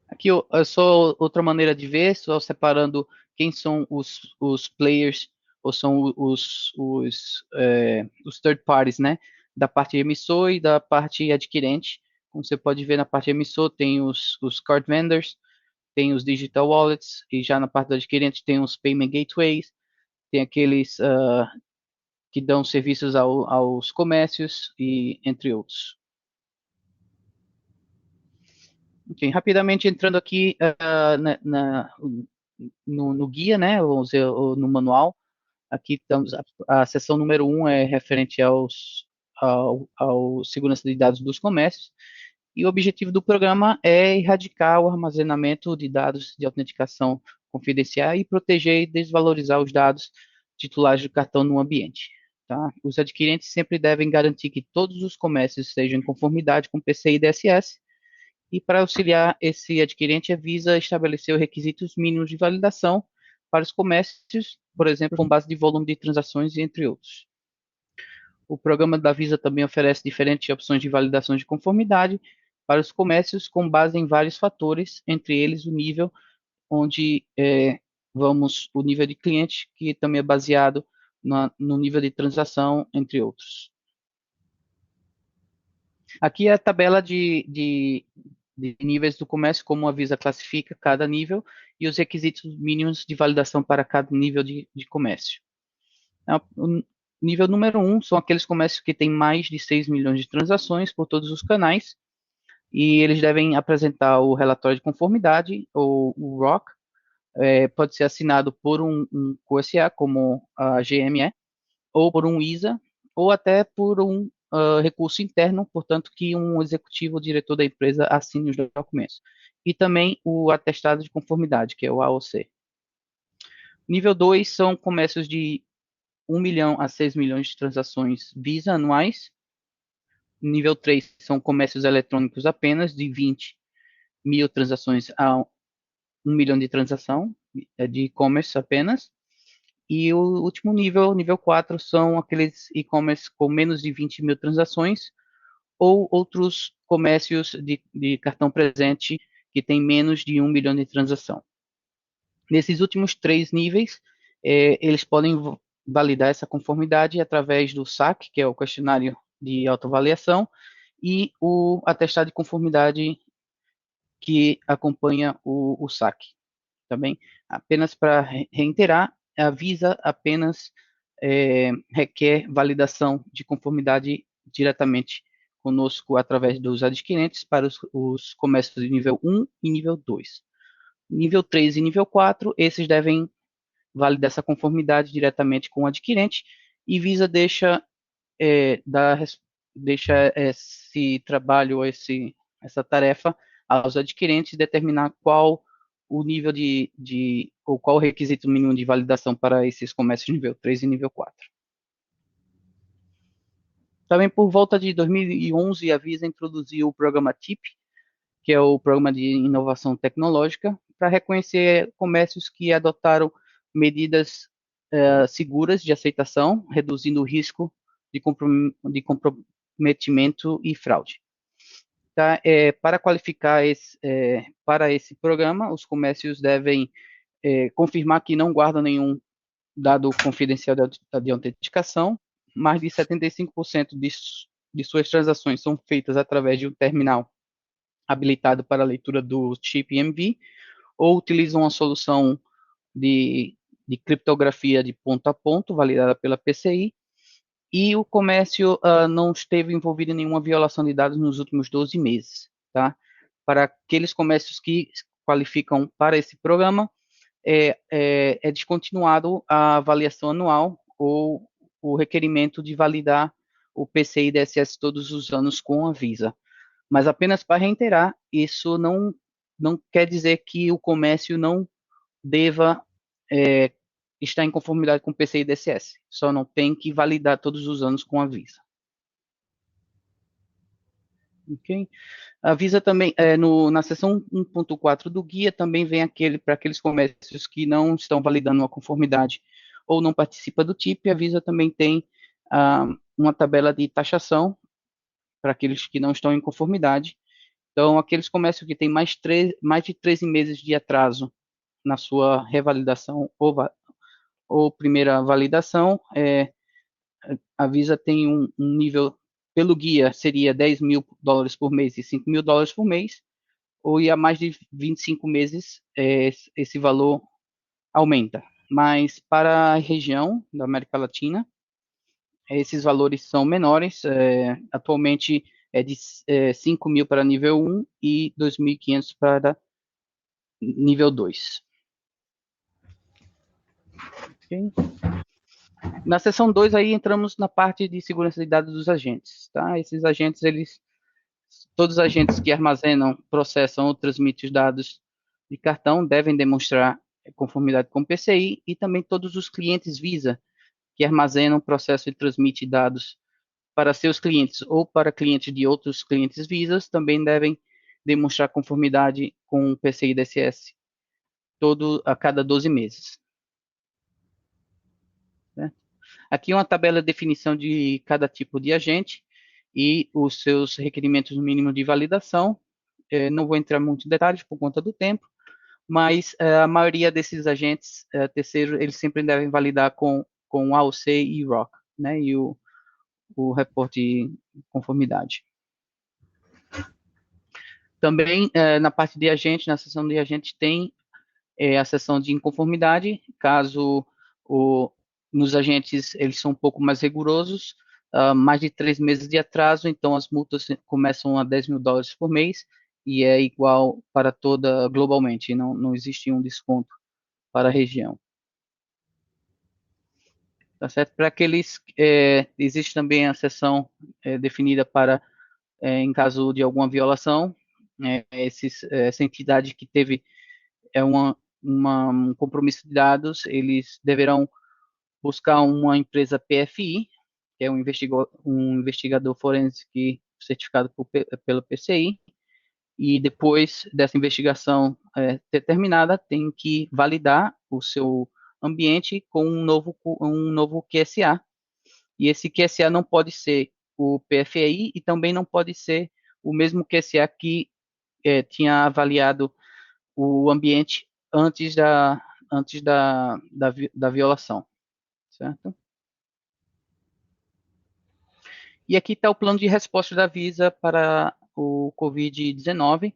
Aqui é só outra maneira de ver, só separando quem são os players, ou são os third parties, né? Da parte emissor e da parte adquirente. Como você pode ver na parte emissor, tem os card vendors, tem os digital wallets, e já na parte do adquirente tem os payment gateways, tem aqueles que dão serviços aos comércios, e entre outros. Okay, rapidamente entrando aqui no guia, né, vamos dizer, no manual, aqui estamos, a seção número 1 é referente ao segurança de dados dos comércios, e o objetivo do programa é erradicar o armazenamento de dados de autenticação confidencial e proteger e desvalorizar os dados titulares do cartão no ambiente. Tá? Os adquirentes sempre devem garantir que todos os comércios estejam em conformidade com PCI DSS, e para auxiliar esse adquirente, a Visa estabeleceu requisitos mínimos de validação para os comércios, por exemplo, com base de volume de transações, entre outros. O programa da Visa também oferece diferentes opções de validação de conformidade para os comércios com base em vários fatores, entre eles o nível onde o nível de cliente, que também é baseado no nível de transação, entre outros. Aqui é a tabela de níveis do comércio, como a Visa classifica cada nível e os requisitos mínimos de validação para cada nível de comércio. O nível número 1 são aqueles comércios que têm mais de 6 milhões de transações por todos os canais, e eles devem apresentar o relatório de conformidade, ou o ROC, pode ser assinado por um QSA, como a GME, ou por um ISA, ou até por um recurso interno, portanto, que um executivo ou diretor da empresa assine os documentos. E também o atestado de conformidade, que é o AOC. Nível 2 são comércios de 1 milhão a 6 milhões de transações Visa anuais. Nível 3 são comércios eletrônicos apenas, de 20 mil transações a 1 milhão de transação, de e-commerce apenas. E o último nível 4, são aqueles e-commerce com menos de 20 mil transações, ou outros comércios de cartão presente que tem menos de 1 milhão de transação. Nesses últimos 3 níveis, eles podem validar essa conformidade através do SAC, que é o questionário de autoavaliação, e o atestado de conformidade que acompanha o SAC. Também, apenas para reiterar, a Visa apenas requer validação de conformidade diretamente conosco através dos adquirentes para os comércios de nível 1 e nível 2. Nível 3 e nível 4, esses devem validar essa conformidade diretamente com o adquirente, e Visa deixa esse trabalho, essa tarefa aos adquirentes determinar qual o nível ou qual o requisito mínimo de validação para esses comércios nível 3 e nível 4. Também por volta de 2011, a Visa introduziu o programa TIP, que é o Programa de Inovação Tecnológica, para reconhecer comércios que adotaram medidas seguras de aceitação, reduzindo o risco de comprometimento e fraude. Tá? Para qualificar para esse programa, os comércios devem confirmar que não guardam nenhum dado confidencial de autenticação. Mais de 75% de suas transações são feitas através de um terminal habilitado para a leitura do chip EMV, ou utilizam uma solução de criptografia de ponto a ponto, validada pela PCI, e o comércio não esteve envolvido em nenhuma violação de dados nos últimos 12 meses. Tá? Para aqueles comércios que qualificam para esse programa, é descontinuado a avaliação anual ou o requerimento de validar o PCI DSS todos os anos com a Visa. Mas apenas para reiterar, isso não quer dizer que o comércio não deva estar em conformidade com o PCI DSS. Só não tem que validar todos os anos com a Visa. Ok? A Visa também, na seção 1.4 do guia, também vem para aqueles comércios que não estão validando a conformidade ou não participa do TIP, a Visa também tem uma tabela de taxação para aqueles que não estão em conformidade. Então, aqueles comércios que têm mais de 13 meses de atraso na sua revalidação ou primeira validação, a Visa tem um nível, pelo guia, seria $10.000 por mês e $5.000 por mês, ou e a mais de 25 meses, esse valor aumenta. Mas para a região da América Latina, esses valores são menores, atualmente é de 5.000 para nível 1 e 2.500 para nível 2. Okay. Na seção 2, aí entramos na parte de segurança de dados dos agentes. Tá? Esses agentes, todos os agentes que armazenam, processam ou transmitem os dados de cartão devem demonstrar conformidade com o PCI, e também todos os clientes Visa que armazenam, processam e transmitem dados para seus clientes ou para clientes de outros clientes Visas também devem demonstrar conformidade com o PCI DSS a cada 12 meses. Aqui uma tabela de definição de cada tipo de agente e os seus requerimentos mínimos de validação. Não vou entrar muito em detalhes por conta do tempo, mas a maioria desses agentes terceiros, eles sempre devem validar com AOC e ROC, né, e o reporte de conformidade. Também, na parte de agente, na seção de agente, tem a seção de inconformidade, caso nos agentes eles são um pouco mais rigorosos, mais de 3 meses de atraso, então as multas começam a $10.000 por mês, e é igual para toda, globalmente, não existe um desconto para a região. Tá certo? Para aqueles, existe também a seção definida para, em caso de alguma violação, essa entidade que teve um compromisso de dados, eles deverão buscar uma empresa PFI, que é um investigador forense certificado pelo PCI, e depois dessa investigação ter terminada, tem que validar o seu ambiente com um novo QSA. E esse QSA não pode ser o PFI e também não pode ser o mesmo QSA que tinha avaliado o ambiente antes da violação, certo? E aqui está o plano de resposta da Visa para o Covid-19.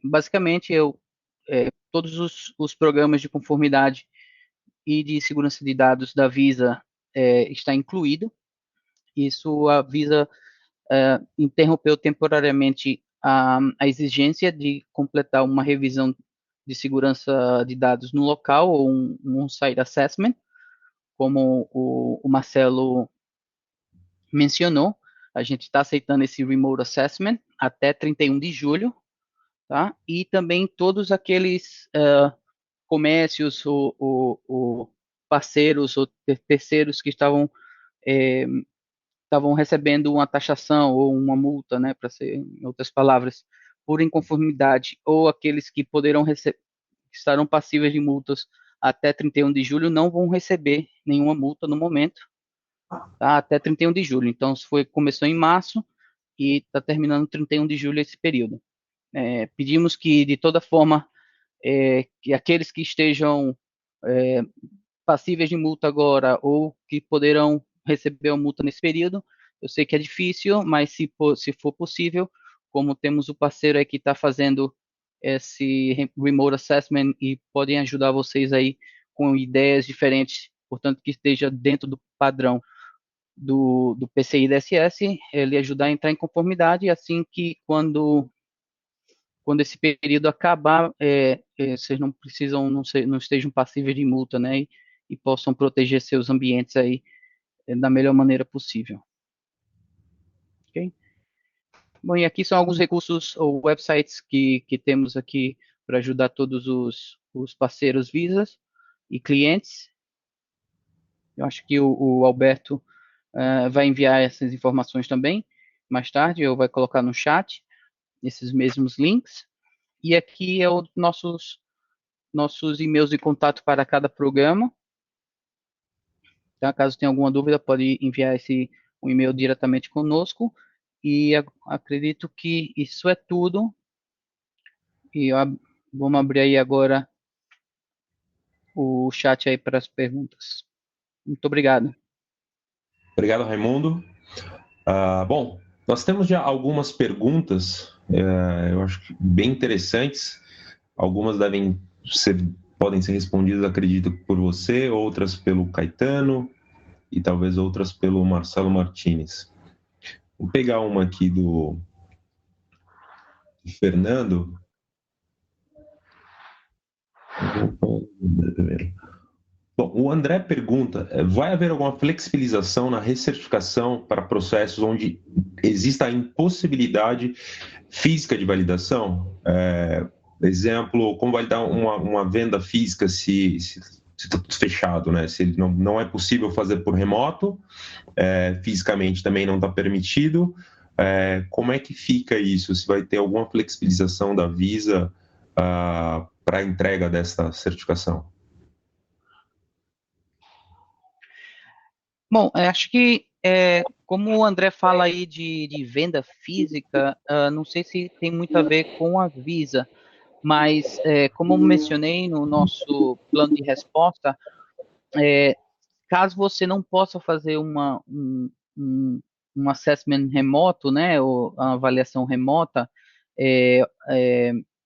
Basicamente, todos os programas de conformidade e de segurança de dados da Visa está incluído. Isso, a Visa interrompeu temporariamente a exigência de completar uma revisão de segurança de dados no local, ou um site assessment, como o Marcelo mencionou. A gente está aceitando esse remote assessment até 31 de julho, tá? E também todos aqueles comércios ou parceiros ou terceiros que estavam recebendo uma taxação ou uma multa, né, para ser, em outras palavras, por inconformidade, ou aqueles que estarão passíveis de multas até 31 de julho, não vão receber nenhuma multa no momento, tá? Até 31 de julho. Então, começou em março e está terminando 31 de julho esse período. Pedimos que, de toda forma, que aqueles que estejam passíveis de multa agora ou que poderão receber a multa nesse período, eu sei que é difícil, mas se for possível, como temos o parceiro aí que está fazendo esse remote assessment e podem ajudar vocês aí com ideias diferentes, portanto que esteja dentro do padrão do PCI DSS, ele ajudar a entrar em conformidade, assim que quando esse período acabar, vocês não precisam, não estejam passíveis de multa, né, e possam proteger seus ambientes aí da melhor maneira possível. Ok? Bom, e aqui são alguns recursos ou websites que temos aqui para ajudar todos os parceiros Visas e clientes. Eu acho que o Alberto vai enviar essas informações também mais tarde, ou vai colocar no chat esses mesmos links. E aqui é os nossos e-mails de contato para cada programa. Tá? Caso tenha alguma dúvida, pode enviar um e-mail diretamente conosco. E acredito que isso é tudo. E vamos abrir aí agora o chat aí para as perguntas. Muito obrigado. Obrigado, Raimundo. Bom, nós temos já algumas perguntas, eu acho que bem interessantes. Algumas podem ser respondidas, acredito, por você, outras pelo Caetano e talvez outras pelo Marcelo Martins. Vou pegar uma aqui do Fernando. Bom, o André pergunta: vai haver alguma flexibilização na recertificação para processos onde exista a impossibilidade física de validação? Exemplo, como validar uma venda física se está tudo fechado, né? Se não é possível fazer por remoto, fisicamente também não está permitido. Como é que fica isso? Se vai ter alguma flexibilização da Visa para a entrega dessa certificação? Bom, acho que como o André fala aí de venda física, não sei se tem muito a ver com a Visa, mas como mencionei no nosso plano de resposta, caso você não possa fazer um assessment remoto, né, ou uma avaliação remota,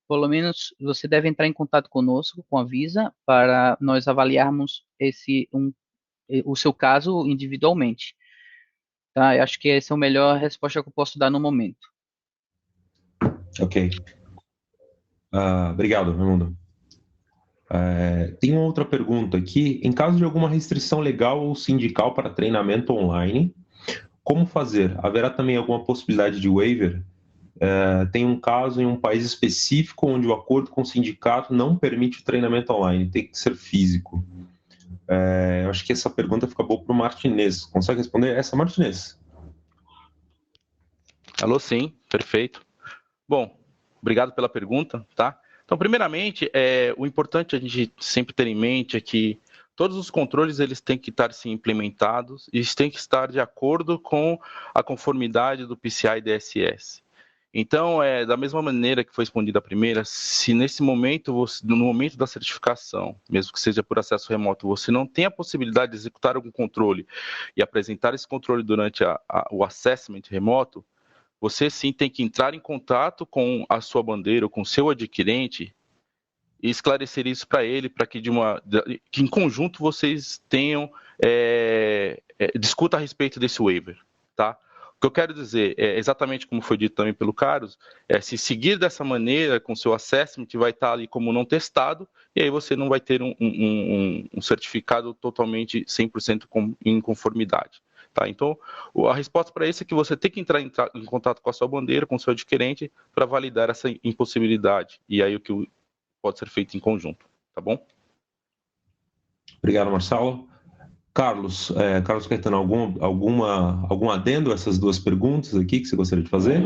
pelo menos você deve entrar em contato conosco, com a Visa, para nós avaliarmos o seu caso individualmente. Tá? Eu acho que essa é a melhor resposta que eu posso dar no momento. Ok. Obrigado, Raimundo. Tem uma outra pergunta aqui. Em caso de alguma restrição legal ou sindical para treinamento online, como fazer? Haverá também alguma possibilidade de waiver? Tem um caso em um país específico onde o acordo com o sindicato não permite o treinamento online, tem que ser físico. Eu acho que essa pergunta fica boa para o Martinez. Consegue responder essa, Martinez? Alô, sim, perfeito. Bom, obrigado pela pergunta, tá? Então, primeiramente, o importante a gente sempre ter em mente é que todos os controles eles têm que estar sim, implementados e eles têm que estar de acordo com a conformidade do PCI DSS. Então, da mesma maneira que foi respondida a primeira, se nesse momento, no momento da certificação, mesmo que seja por acesso remoto, você não tem a possibilidade de executar algum controle e apresentar esse controle durante o assessment remoto, você sim tem que entrar em contato com a sua bandeira ou com o seu adquirente e esclarecer isso para ele, para que que em conjunto vocês tenham discuta a respeito desse waiver, tá? O que eu quero dizer é exatamente como foi dito também pelo Carlos, se seguir dessa maneira com o seu assessment vai estar ali como não testado e aí você não vai ter um certificado totalmente 100% em conformidade. Tá? Então, a resposta para isso é que você tem que entrar em contato com a sua bandeira, com o seu adquirente, para validar essa impossibilidade. E aí o que pode ser feito em conjunto, tá bom? Obrigado, Marcelo. Carlos Caetano, algum adendo a essas duas perguntas aqui que você gostaria de fazer?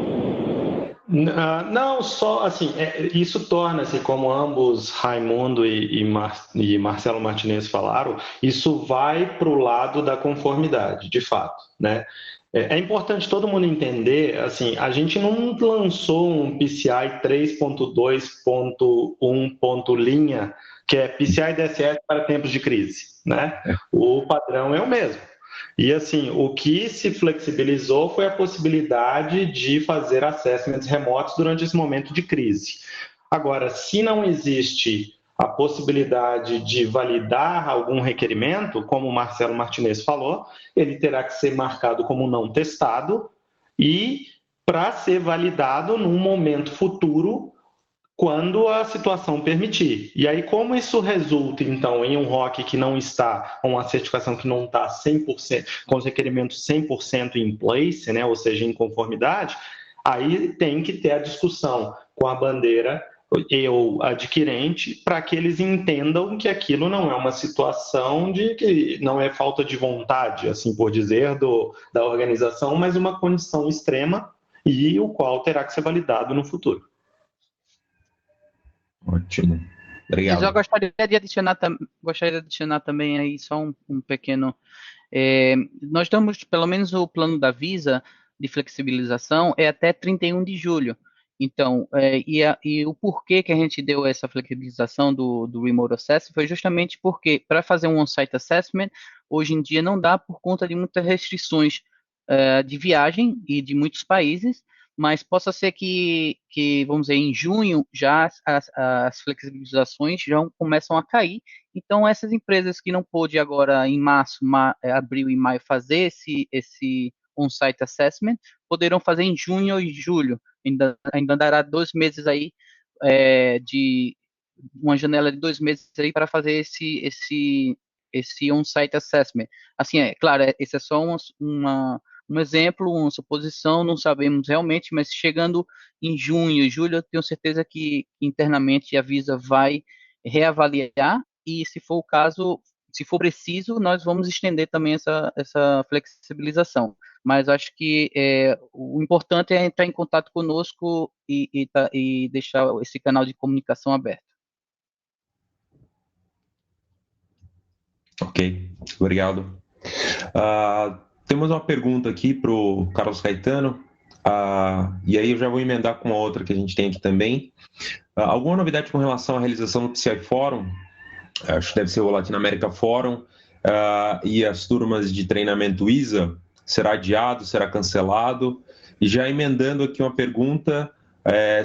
Não, só assim, isso torna-se, como ambos Raimundo e Marcelo Martinez falaram, isso vai para o lado da conformidade, de fato, né? É importante todo mundo entender, assim, a gente não lançou um PCI 3.2.1. Que é PCI DSS para tempos de crise, né? O padrão é o mesmo. E assim, o que se flexibilizou foi a possibilidade de fazer assessments remotos durante esse momento de crise. Agora, se não existe a possibilidade de validar algum requerimento, como o Marcelo Martinez falou, ele terá que ser marcado como não testado e para ser validado num momento futuro quando a situação permitir. E aí, como isso resulta, então, em um ROC que não está, uma certificação que não está 100%, com os requerimentos 100% em place, né, ou seja, em conformidade, aí tem que ter a discussão com a bandeira e o adquirente para que eles entendam que aquilo não é uma situação de que não é falta de vontade, assim por dizer, da organização, mas uma condição extrema e o qual terá que ser validado no futuro. Ótimo. Obrigado. Eu gostaria de adicionar também aí só um pequeno... nós damos, pelo menos o plano da Visa de flexibilização é até 31 de julho. Então, e o porquê que a gente deu essa flexibilização do Remote Assessment foi justamente porque, para fazer um On-Site Assessment, hoje em dia não dá por conta de muitas restrições de viagem e de muitos países, mas possa ser que, vamos dizer, em junho já as flexibilizações já começam a cair. Então, essas empresas que não pôde agora em março, abril e maio fazer esse on-site assessment, poderão fazer em junho e julho. Ainda dará 2 meses aí, de uma janela de 2 meses aí para fazer esse on-site assessment. Assim, claro, esse é só um exemplo, uma suposição, não sabemos realmente, mas chegando em junho e julho, eu tenho certeza que internamente a Visa vai reavaliar e, se for o caso, se for preciso, nós vamos estender também essa flexibilização. Mas acho que o importante é entrar em contato conosco e deixar esse canal de comunicação aberto. Ok, obrigado. Temos uma pergunta aqui para o Carlos Caetano, e aí eu já vou emendar com a outra que a gente tem aqui também. Alguma novidade com relação à realização do PCI Forum? Acho que deve ser o Latin America Forum, e as turmas de treinamento ISA, será adiado, será cancelado? E já emendando aqui uma pergunta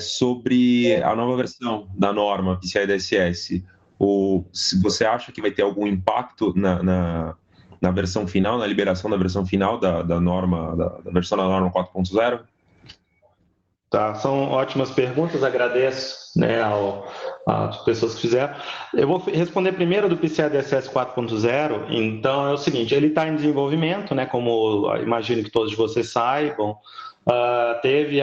sobre a nova versão da norma PCI DSS. Se você acha que vai ter algum impacto na versão final, na liberação da versão final da norma, da versão da norma 4.0? Tá, são ótimas perguntas, agradeço, né, às pessoas que fizeram. Eu vou responder primeiro do PCI DSS 4.0. Então é o seguinte, ele está em desenvolvimento, né, como imagino que todos vocês saibam. Teve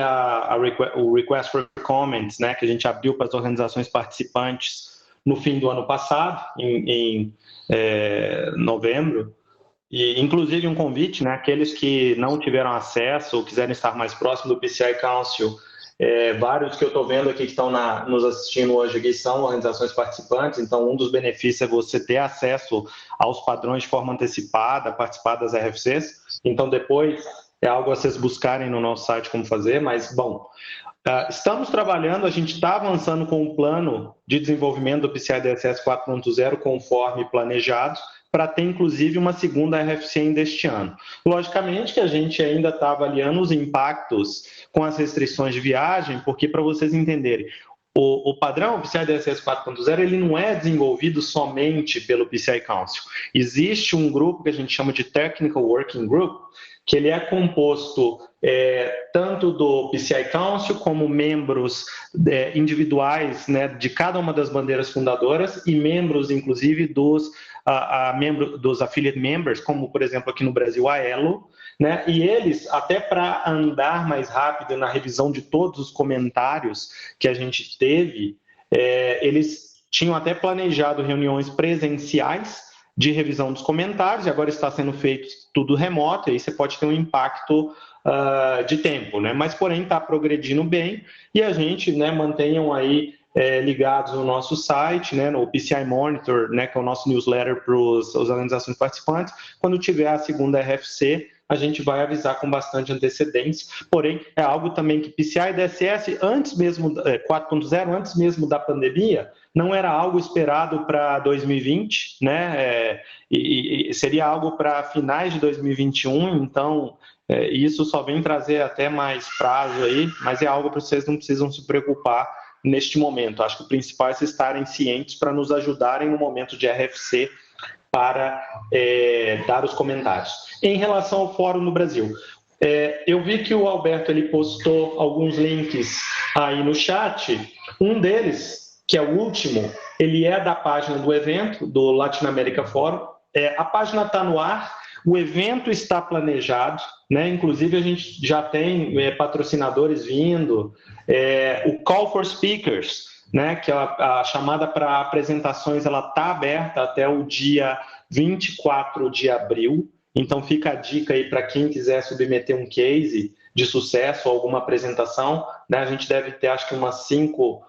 o Request for Comments, né, que a gente abriu para as organizações participantes no fim do ano passado, em novembro. E, inclusive, um convite, né, aqueles que não tiveram acesso ou quiserem estar mais próximo do PCI Council, vários que eu estou vendo aqui que estão nos assistindo hoje aqui são organizações participantes, então um dos benefícios é você ter acesso aos padrões de forma antecipada, participar das RFCs, então depois é algo a vocês buscarem no nosso site como fazer, mas, bom, estamos trabalhando, a gente está avançando com um plano de desenvolvimento do PCI DSS 4.0 conforme planejado, para ter, inclusive, uma segunda RFC ainda este ano. Logicamente que a gente ainda está avaliando os impactos com as restrições de viagem, porque, para vocês entenderem, o padrão, o PCI DSS 4.0, ele não é desenvolvido somente pelo PCI Council. Existe um grupo que a gente chama de Technical Working Group, que ele é composto tanto do PCI Council como membros individuais, né, de cada uma das bandeiras fundadoras e membros, inclusive, dos affiliate members, como, por exemplo, aqui no Brasil, a ELO, né, e eles, até para andar mais rápido na revisão de todos os comentários que a gente teve, eles tinham até planejado reuniões presenciais de revisão dos comentários, e agora está sendo feito tudo remoto, e aí você pode ter um impacto de tempo, né? Mas, porém, está progredindo bem, e a gente, né, mantenham aí ligados no nosso site, né, no PCI Monitor, né, que é o nosso newsletter para as organizações participantes. Quando tiver a segunda RFC, a gente vai avisar com bastante antecedência, porém, é algo também que PCI DSS, antes mesmo, 4.0, antes mesmo da pandemia, não era algo esperado para 2020, né? E seria algo para finais de 2021, então isso só vem trazer até mais prazo aí, mas é algo que vocês não precisam se preocupar neste momento. Acho que o principal é vocês estarem cientes para nos ajudarem no momento de RFC para dar os comentários. Em relação ao fórum no Brasil, eu vi que o Alberto ele postou alguns links aí no chat. Um deles, que é o último, ele é da página do evento, do Latin America Forum. A página está no ar, o evento está planejado, né? Inclusive a gente já tem patrocinadores vindo, o Call for Speakers, né? Que a chamada para apresentações ela está aberta até o dia 24 de abril. Então fica a dica aí para quem quiser submeter um case de sucesso, alguma apresentação, né? A gente deve ter acho que umas 5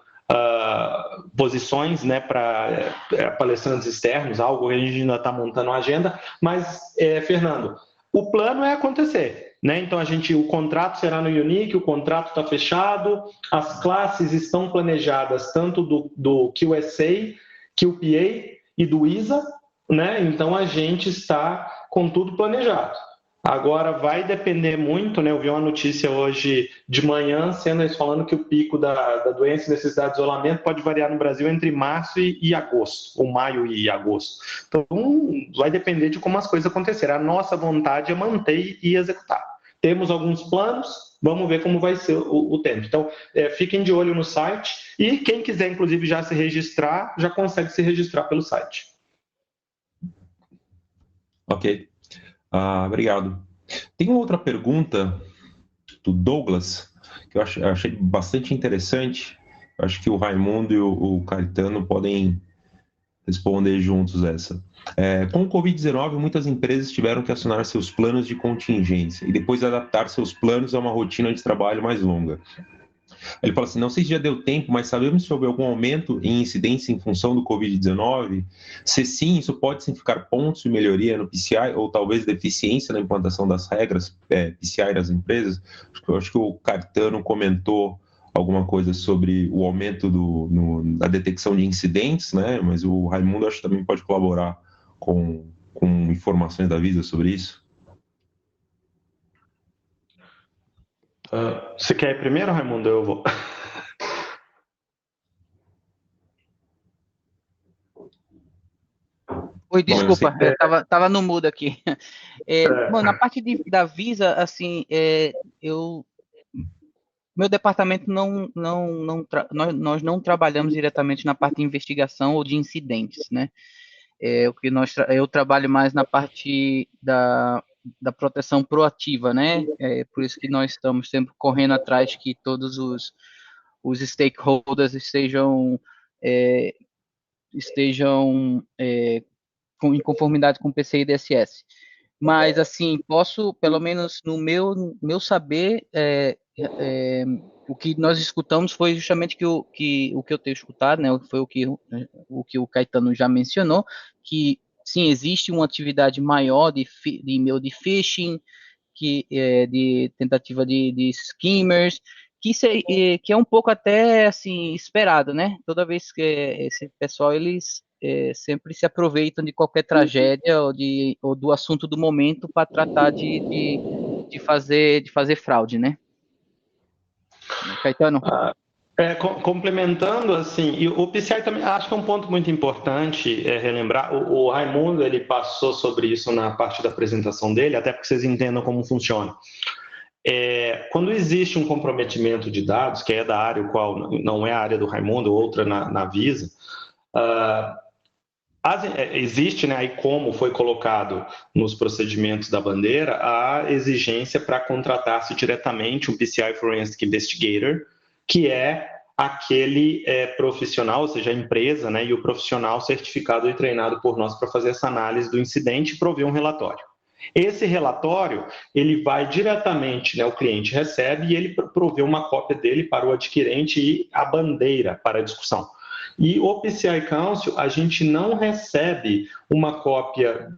posições, né, para palestrantes externos, algo que a gente ainda está montando a agenda, mas, Fernando, o plano é acontecer, né? Então o contrato será no Unique, o contrato está fechado, as classes estão planejadas tanto do QSA, QPA e do ISA, né? Então a gente está com tudo planejado. Agora vai depender muito, né? Eu vi uma notícia hoje de manhã falando que o pico da doença e necessidade de isolamento pode variar no Brasil entre março e agosto, ou maio e agosto. Então vai depender de como as coisas acontecerem. A nossa vontade é manter e executar. Temos alguns planos, vamos ver como vai ser o tempo. Então fiquem de olho no site e quem quiser, inclusive, já se registrar, já consegue se registrar pelo site. Ok. Obrigado. Tem uma outra pergunta do Douglas, que eu achei bastante interessante. Eu acho que o Raimundo e o Caetano podem responder juntos essa. Com o Covid-19, muitas empresas tiveram que acionar seus planos de contingência e depois adaptar seus planos a uma rotina de trabalho mais longa. Ele fala assim, não sei se já deu tempo, mas sabemos se houve algum aumento em incidência em função do Covid-19? Se sim, isso pode significar pontos de melhoria no PCI ou talvez deficiência na implantação das regras PCI nas empresas? Eu acho que o Caetano comentou alguma coisa sobre o aumento da detecção de incidentes, né? Mas o Raimundo acho que também pode colaborar com informações da Visa sobre isso. Você quer ir primeiro, Raimundo? Eu vou. Oi, desculpa, eu tava no mudo aqui. Bom, na parte da Visa, assim, meu departamento nós não trabalhamos diretamente na parte de investigação ou de incidentes, né? Eu trabalho mais na parte da proteção proativa, né? Por isso que nós estamos sempre correndo atrás que todos os stakeholders estejam em conformidade com o PCI DSS. Mas, assim, posso, pelo menos no meu saber, o que nós escutamos foi justamente o que eu tenho escutado, né? Foi o que o Caetano já mencionou, que sim, existe uma atividade maior de phishing, de tentativa de skimmers, que é um pouco até assim esperado, né? Toda vez que esse pessoal eles sempre se aproveitam de qualquer tragédia ou do assunto do momento para tratar de fazer fraude, né? Caetano? Complementando, assim, e o PCI também, acho que é um ponto muito importante relembrar, o Raimundo, ele passou sobre isso na parte da apresentação dele, até porque vocês entendam como funciona. Quando existe um comprometimento de dados, que é da área, o qual não é a área do Raimundo, outra na Visa, existe, né, aí como foi colocado nos procedimentos da bandeira, a exigência para contratar-se diretamente um PCI Forensic Investigator, que é aquele profissional, ou seja, a empresa, né, e o profissional certificado e treinado por nós para fazer essa análise do incidente e prover um relatório. Esse relatório, ele vai diretamente, né, o cliente recebe e ele provê uma cópia dele para o adquirente e a bandeira para a discussão. E o PCI Council, a gente não recebe uma cópia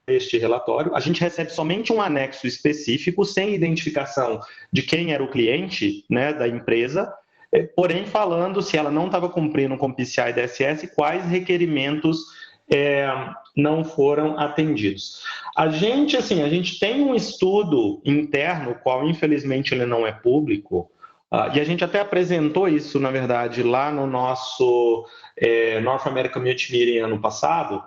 deste relatório, a gente recebe somente um anexo específico, sem identificação de quem era o cliente, né, da empresa, porém falando se ela não estava cumprindo com o PCI DSS, quais requerimentos não foram atendidos. A gente tem um estudo interno, qual infelizmente ele não é público, e a gente até apresentou isso, na verdade, lá no nosso North American Community Meeting ano passado,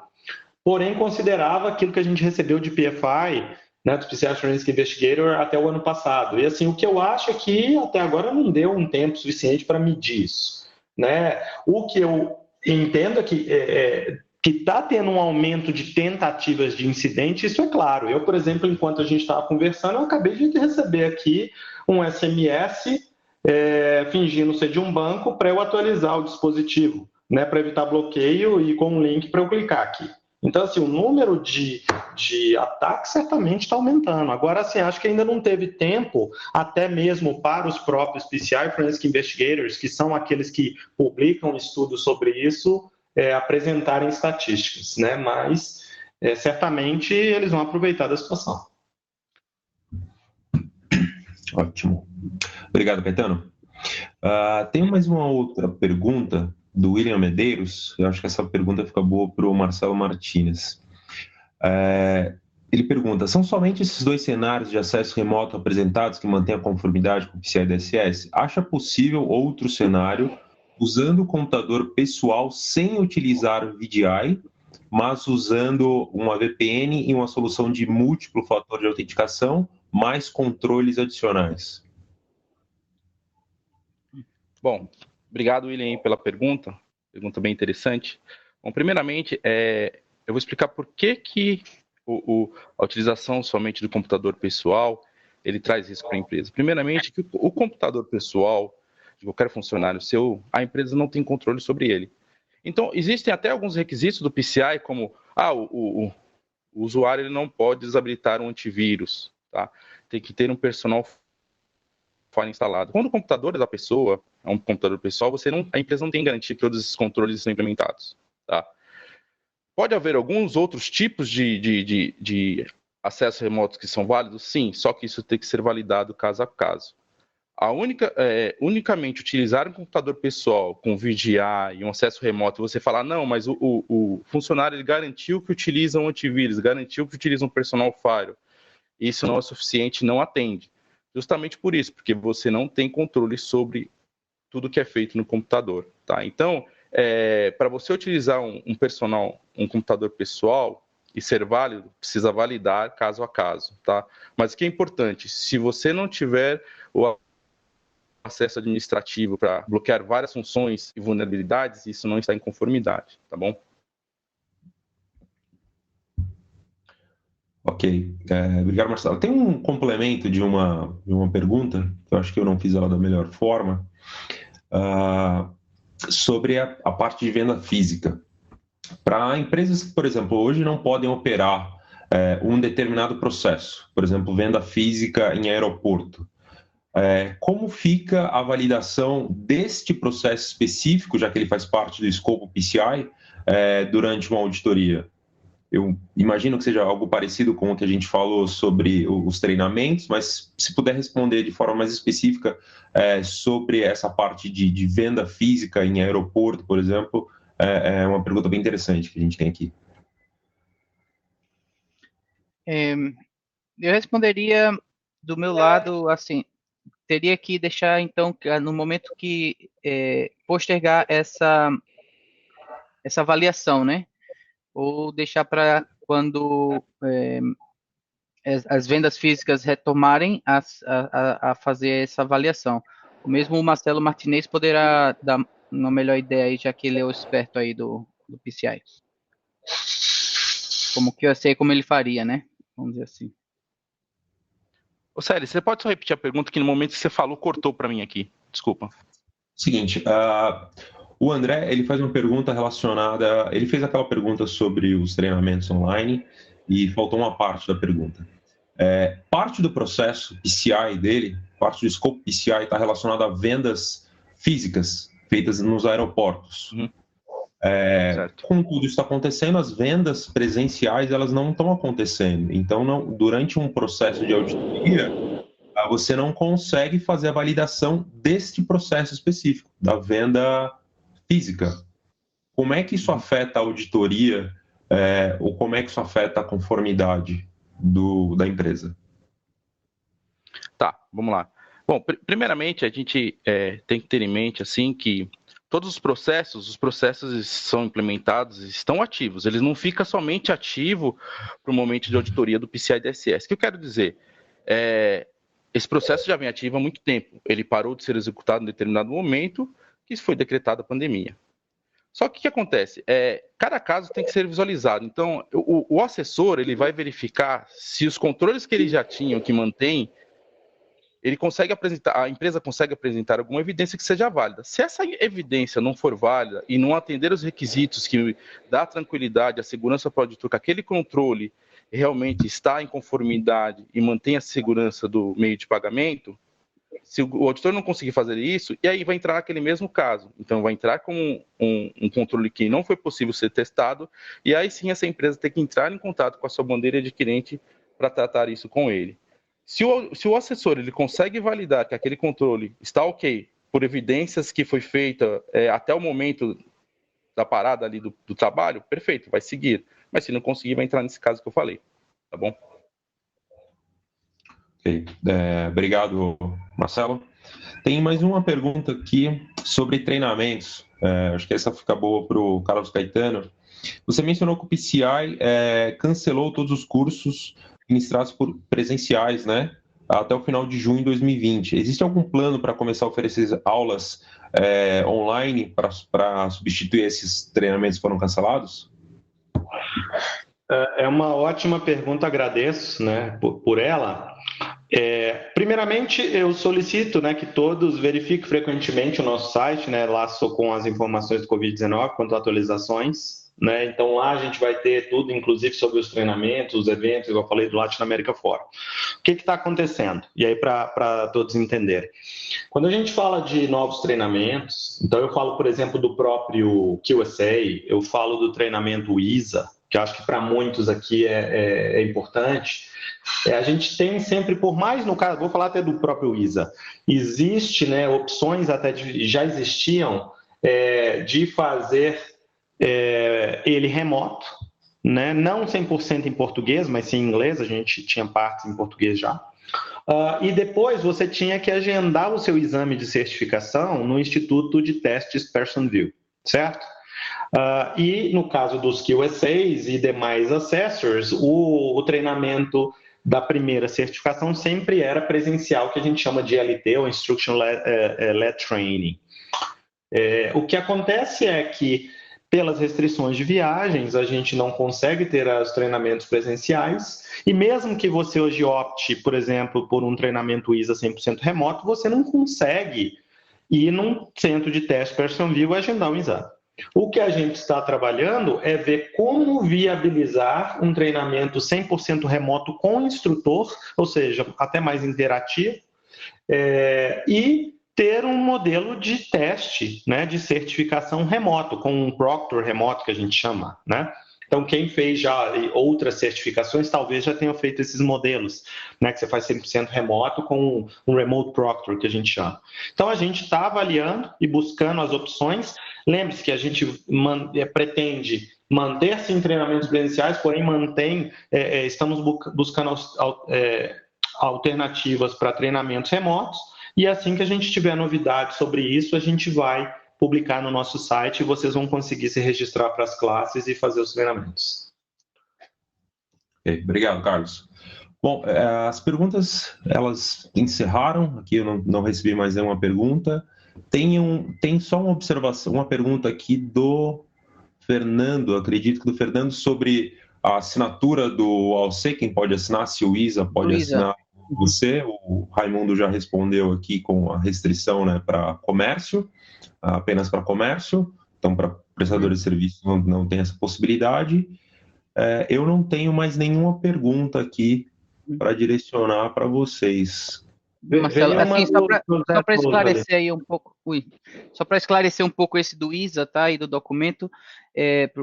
porém considerava aquilo que a gente recebeu de PFI né, do PCI Forensic Investigator até o ano passado. E assim, o que eu acho é que até agora não deu um tempo suficiente para medir isso, né? O que eu entendo é que está tendo um aumento de tentativas de incidente, isso é claro. Eu, por exemplo, enquanto a gente estava conversando, eu acabei de receber aqui um SMS fingindo ser de um banco para eu atualizar o dispositivo, né, para evitar bloqueio e com um link para eu clicar aqui. Então, assim, o número de ataques certamente está aumentando. Agora, assim, acho que ainda não teve tempo, até mesmo para os próprios PCI Forensic Investigators, que são aqueles que publicam estudos sobre isso, apresentarem estatísticas, né? Mas certamente eles vão aproveitar da situação. Ótimo. Obrigado, Caetano. Tem mais uma outra pergunta do William Medeiros. Eu acho que essa pergunta fica boa para o Marcelo Martinez. Ele pergunta: são somente esses dois cenários de acesso remoto apresentados que mantêm a conformidade com o PCI DSS? Acha possível outro cenário usando o computador pessoal sem utilizar o VDI, mas usando uma VPN e uma solução de múltiplo fator de autenticação, mais controles adicionais? Bom, obrigado, William, pela pergunta bem interessante. Bom, primeiramente, eu vou explicar por que a utilização somente do computador pessoal, ele traz risco para a empresa. Primeiramente, que o computador pessoal de qualquer funcionário seu, a empresa não tem controle sobre ele. Então, existem até alguns requisitos do PCI, como o usuário ele não pode desabilitar um antivírus, tá? Tem que ter um personal fora instalado. Quando o computador da pessoa é um computador pessoal, a empresa não tem garantia que todos esses controles são implementados, tá? Pode haver alguns outros tipos de acesso remoto que são válidos? Sim, só que isso tem que ser validado caso a caso. Unicamente utilizar um computador pessoal com VDI e um acesso remoto, você falar, não, mas o funcionário ele garantiu que utiliza um antivírus, garantiu que utiliza um personal firewall, isso não é suficiente, não atende. Justamente por isso, porque você não tem controle sobre tudo que é feito no computador, tá? Então, para você utilizar um computador pessoal e ser válido, precisa validar caso a caso, tá? Mas o que é importante, se você não tiver o acesso administrativo para bloquear várias funções e vulnerabilidades, isso não está em conformidade, tá bom? Ok. Obrigado, Marcelo. Tem um complemento de uma pergunta, que eu acho que eu não fiz ela da melhor forma, sobre a parte de venda física. Para empresas que, por exemplo, hoje não podem operar um determinado processo, por exemplo, venda física em aeroporto, como fica a validação deste processo específico, já que ele faz parte do escopo PCI, durante uma auditoria? Eu imagino que seja algo parecido com o que a gente falou sobre os treinamentos, mas se puder responder de forma mais específica sobre essa parte de venda física em aeroporto, por exemplo, é uma pergunta bem interessante que a gente tem aqui. Eu responderia do meu lado, assim, teria que deixar, então, no momento que postergar essa avaliação, né? Ou deixar para quando as vendas físicas retomarem a fazer essa avaliação. O mesmo o Marcelo Martinez poderá dar uma melhor ideia aí, já que ele é o esperto aí do PCI. Como que eu sei como ele faria, né? Vamos dizer assim. Ô, Célio, você pode só repetir a pergunta que no momento que você falou, cortou para mim aqui. Desculpa. Seguinte, o André, ele faz uma pergunta relacionada... Ele fez aquela pergunta sobre os treinamentos online e faltou uma parte da pergunta. Parte do processo PCI dele, parte do escopo PCI está relacionado a vendas físicas feitas nos aeroportos. Uhum. Com tudo isso está acontecendo, as vendas presenciais elas não estão acontecendo. Então, durante um processo de auditoria, você não consegue fazer a validação deste processo específico, da venda física. Como é que isso afeta a auditoria ou como é que isso afeta a conformidade da empresa? Tá, vamos lá. Bom, primeiramente, a gente tem que ter em mente assim que todos os processos são implementados, estão ativos. Eles não ficam somente ativos para o momento de auditoria do PCI-DSS. O que eu quero dizer? Esse processo já vem ativo há muito tempo. Ele parou de ser executado em determinado momento que foi decretada a pandemia. Só que o que acontece? Cada caso tem que ser visualizado. Então, o assessor ele vai verificar se os controles que ele já tinha, que mantém, ele consegue apresentar, a empresa consegue apresentar alguma evidência que seja válida. Se essa evidência não for válida e não atender os requisitos que dá tranquilidade, a segurança para o auditor, que aquele controle realmente está em conformidade e mantém a segurança do meio de pagamento, se o auditor não conseguir fazer isso, e aí vai entrar naquele mesmo caso. Então, vai entrar com um controle que não foi possível ser testado, e aí sim essa empresa tem que entrar em contato com a sua bandeira adquirente para tratar isso com ele. Se o assessor ele consegue validar que aquele controle está ok, por evidências que foi feita até o momento da parada ali do trabalho, perfeito, vai seguir. Mas se não conseguir, vai entrar nesse caso que eu falei. Tá bom? Ok. Obrigado, Marcelo. Tem mais uma pergunta aqui sobre treinamentos. Acho que essa fica boa para o Carlos Caetano. Você mencionou que o PCI cancelou todos os cursos ministrados por presenciais, né? Até o final de junho de 2020. Existe algum plano para começar a oferecer aulas online para substituir esses treinamentos que foram cancelados? É uma ótima pergunta, agradeço, né, por ela. Primeiramente, eu solicito, né, que todos verifiquem frequentemente o nosso site, né, lá sou com as informações do Covid-19, quanto a atualizações, né, então lá a gente vai ter tudo, inclusive sobre os treinamentos, os eventos, igual eu falei do Latin America Forum. O que está acontecendo? E aí, para todos entenderem. Quando a gente fala de novos treinamentos, então eu falo, por exemplo, do próprio QSA, eu falo do treinamento ISA, que eu acho que para muitos aqui é importante. A gente tem sempre, por mais no caso, vou falar até do próprio ISA, existe, né, opções até já existiam de fazer ele remoto, né, não 100% em português, mas sim em inglês, a gente tinha partes em português já. E depois você tinha que agendar o seu exame de certificação no Instituto de Testes Personview, certo? E no caso dos QSAs e demais assessors, o treinamento da primeira certificação sempre era presencial, que a gente chama de LT, ou Instruction Led Training. O que acontece é que, pelas restrições de viagens, a gente não consegue ter os treinamentos presenciais, e mesmo que você hoje opte, por exemplo, por um treinamento ISA 100% remoto, você não consegue ir num centro de teste Personview e agendar um exame. O que a gente está trabalhando é ver como viabilizar um treinamento 100% remoto com instrutor, ou seja, até mais interativo, e ter um modelo de teste, né, de certificação remoto, com um proctor remoto que a gente chama, né? Então, quem fez já outras certificações, talvez já tenha feito esses modelos, né, que você faz 100% remoto com um remote proctor, que a gente chama. Então, a gente está avaliando e buscando as opções. Lembre-se que a gente pretende manter-se em treinamentos presenciais, porém estamos buscando alternativas para treinamentos remotos, e assim que a gente tiver novidades sobre isso, a gente vai publicar no nosso site e vocês vão conseguir se registrar para as classes e fazer os treinamentos. Okay, obrigado, Carlos. Bom, as perguntas, elas encerraram. Aqui eu não recebi mais nenhuma pergunta. Tem só uma observação, uma pergunta aqui do Fernando, acredito que do Fernando, sobre a assinatura do AOC, quem pode assinar, se o ISA pode assinar você. O Raimundo já respondeu aqui com a restrição, né, para comércio, apenas para comércio, então para prestadores de serviço não tem essa possibilidade. Eu não tenho mais nenhuma pergunta aqui para direcionar para vocês. Marcelo, assim, só para esclarecer aí um pouco, só para esclarecer um pouco esse do ISA, tá, e do documento,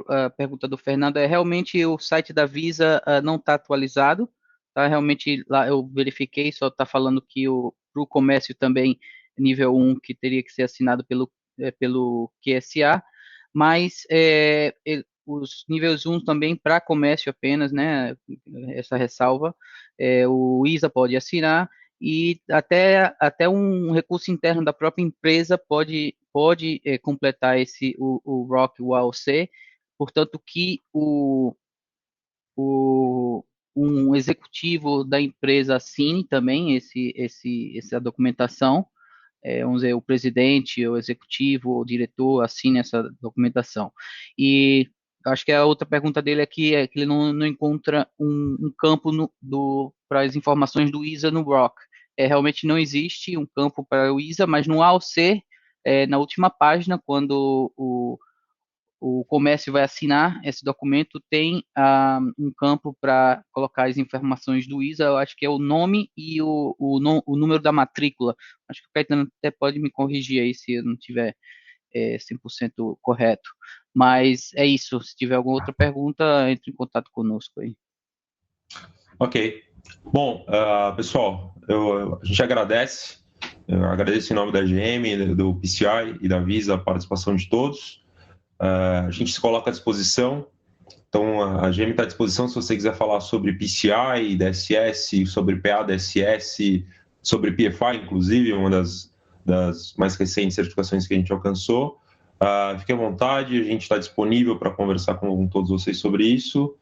a pergunta do Fernando realmente o site da Visa não está atualizado, tá, realmente lá eu verifiquei, só está falando que para o comércio também nível 1 que teria que ser assinado pelo QSA, mas os níveis 1 também para comércio apenas, né, essa ressalva, o ISA pode assinar. e até um recurso interno da própria empresa pode completar o ROC, o AOC, portanto que o, um executivo da empresa assine também essa documentação, vamos dizer, o presidente, o executivo, o diretor assine essa documentação. E acho que a outra pergunta dele aqui é que ele não encontra um campo para as informações do ISA no ROC. Realmente não existe um campo para o ISA, mas no AOC, na última página, quando o comércio vai assinar esse documento, tem um campo para colocar as informações do ISA, eu acho que é o nome e o número da matrícula. Acho que o Caetano até pode me corrigir aí se eu não tiver 100% correto. Mas é isso, se tiver alguma outra pergunta, entre em contato conosco aí. Ok. Bom, pessoal, a gente agradece, eu agradeço em nome da GM, do PCI e da Visa a participação de todos. A gente se coloca à disposição, então a GM está à disposição se você quiser falar sobre PCI, DSS, sobre PA, DSS, sobre PFI, inclusive, uma das mais recentes certificações que a gente alcançou. Fique à vontade, a gente está disponível para conversar com todos vocês sobre isso.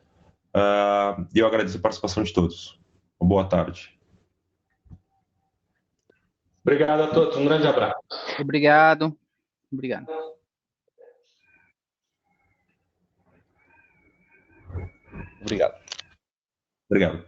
E eu agradeço a participação de todos. Uma boa tarde. Obrigado a todos, um grande abraço. Obrigado. Obrigado. Obrigado. Obrigado.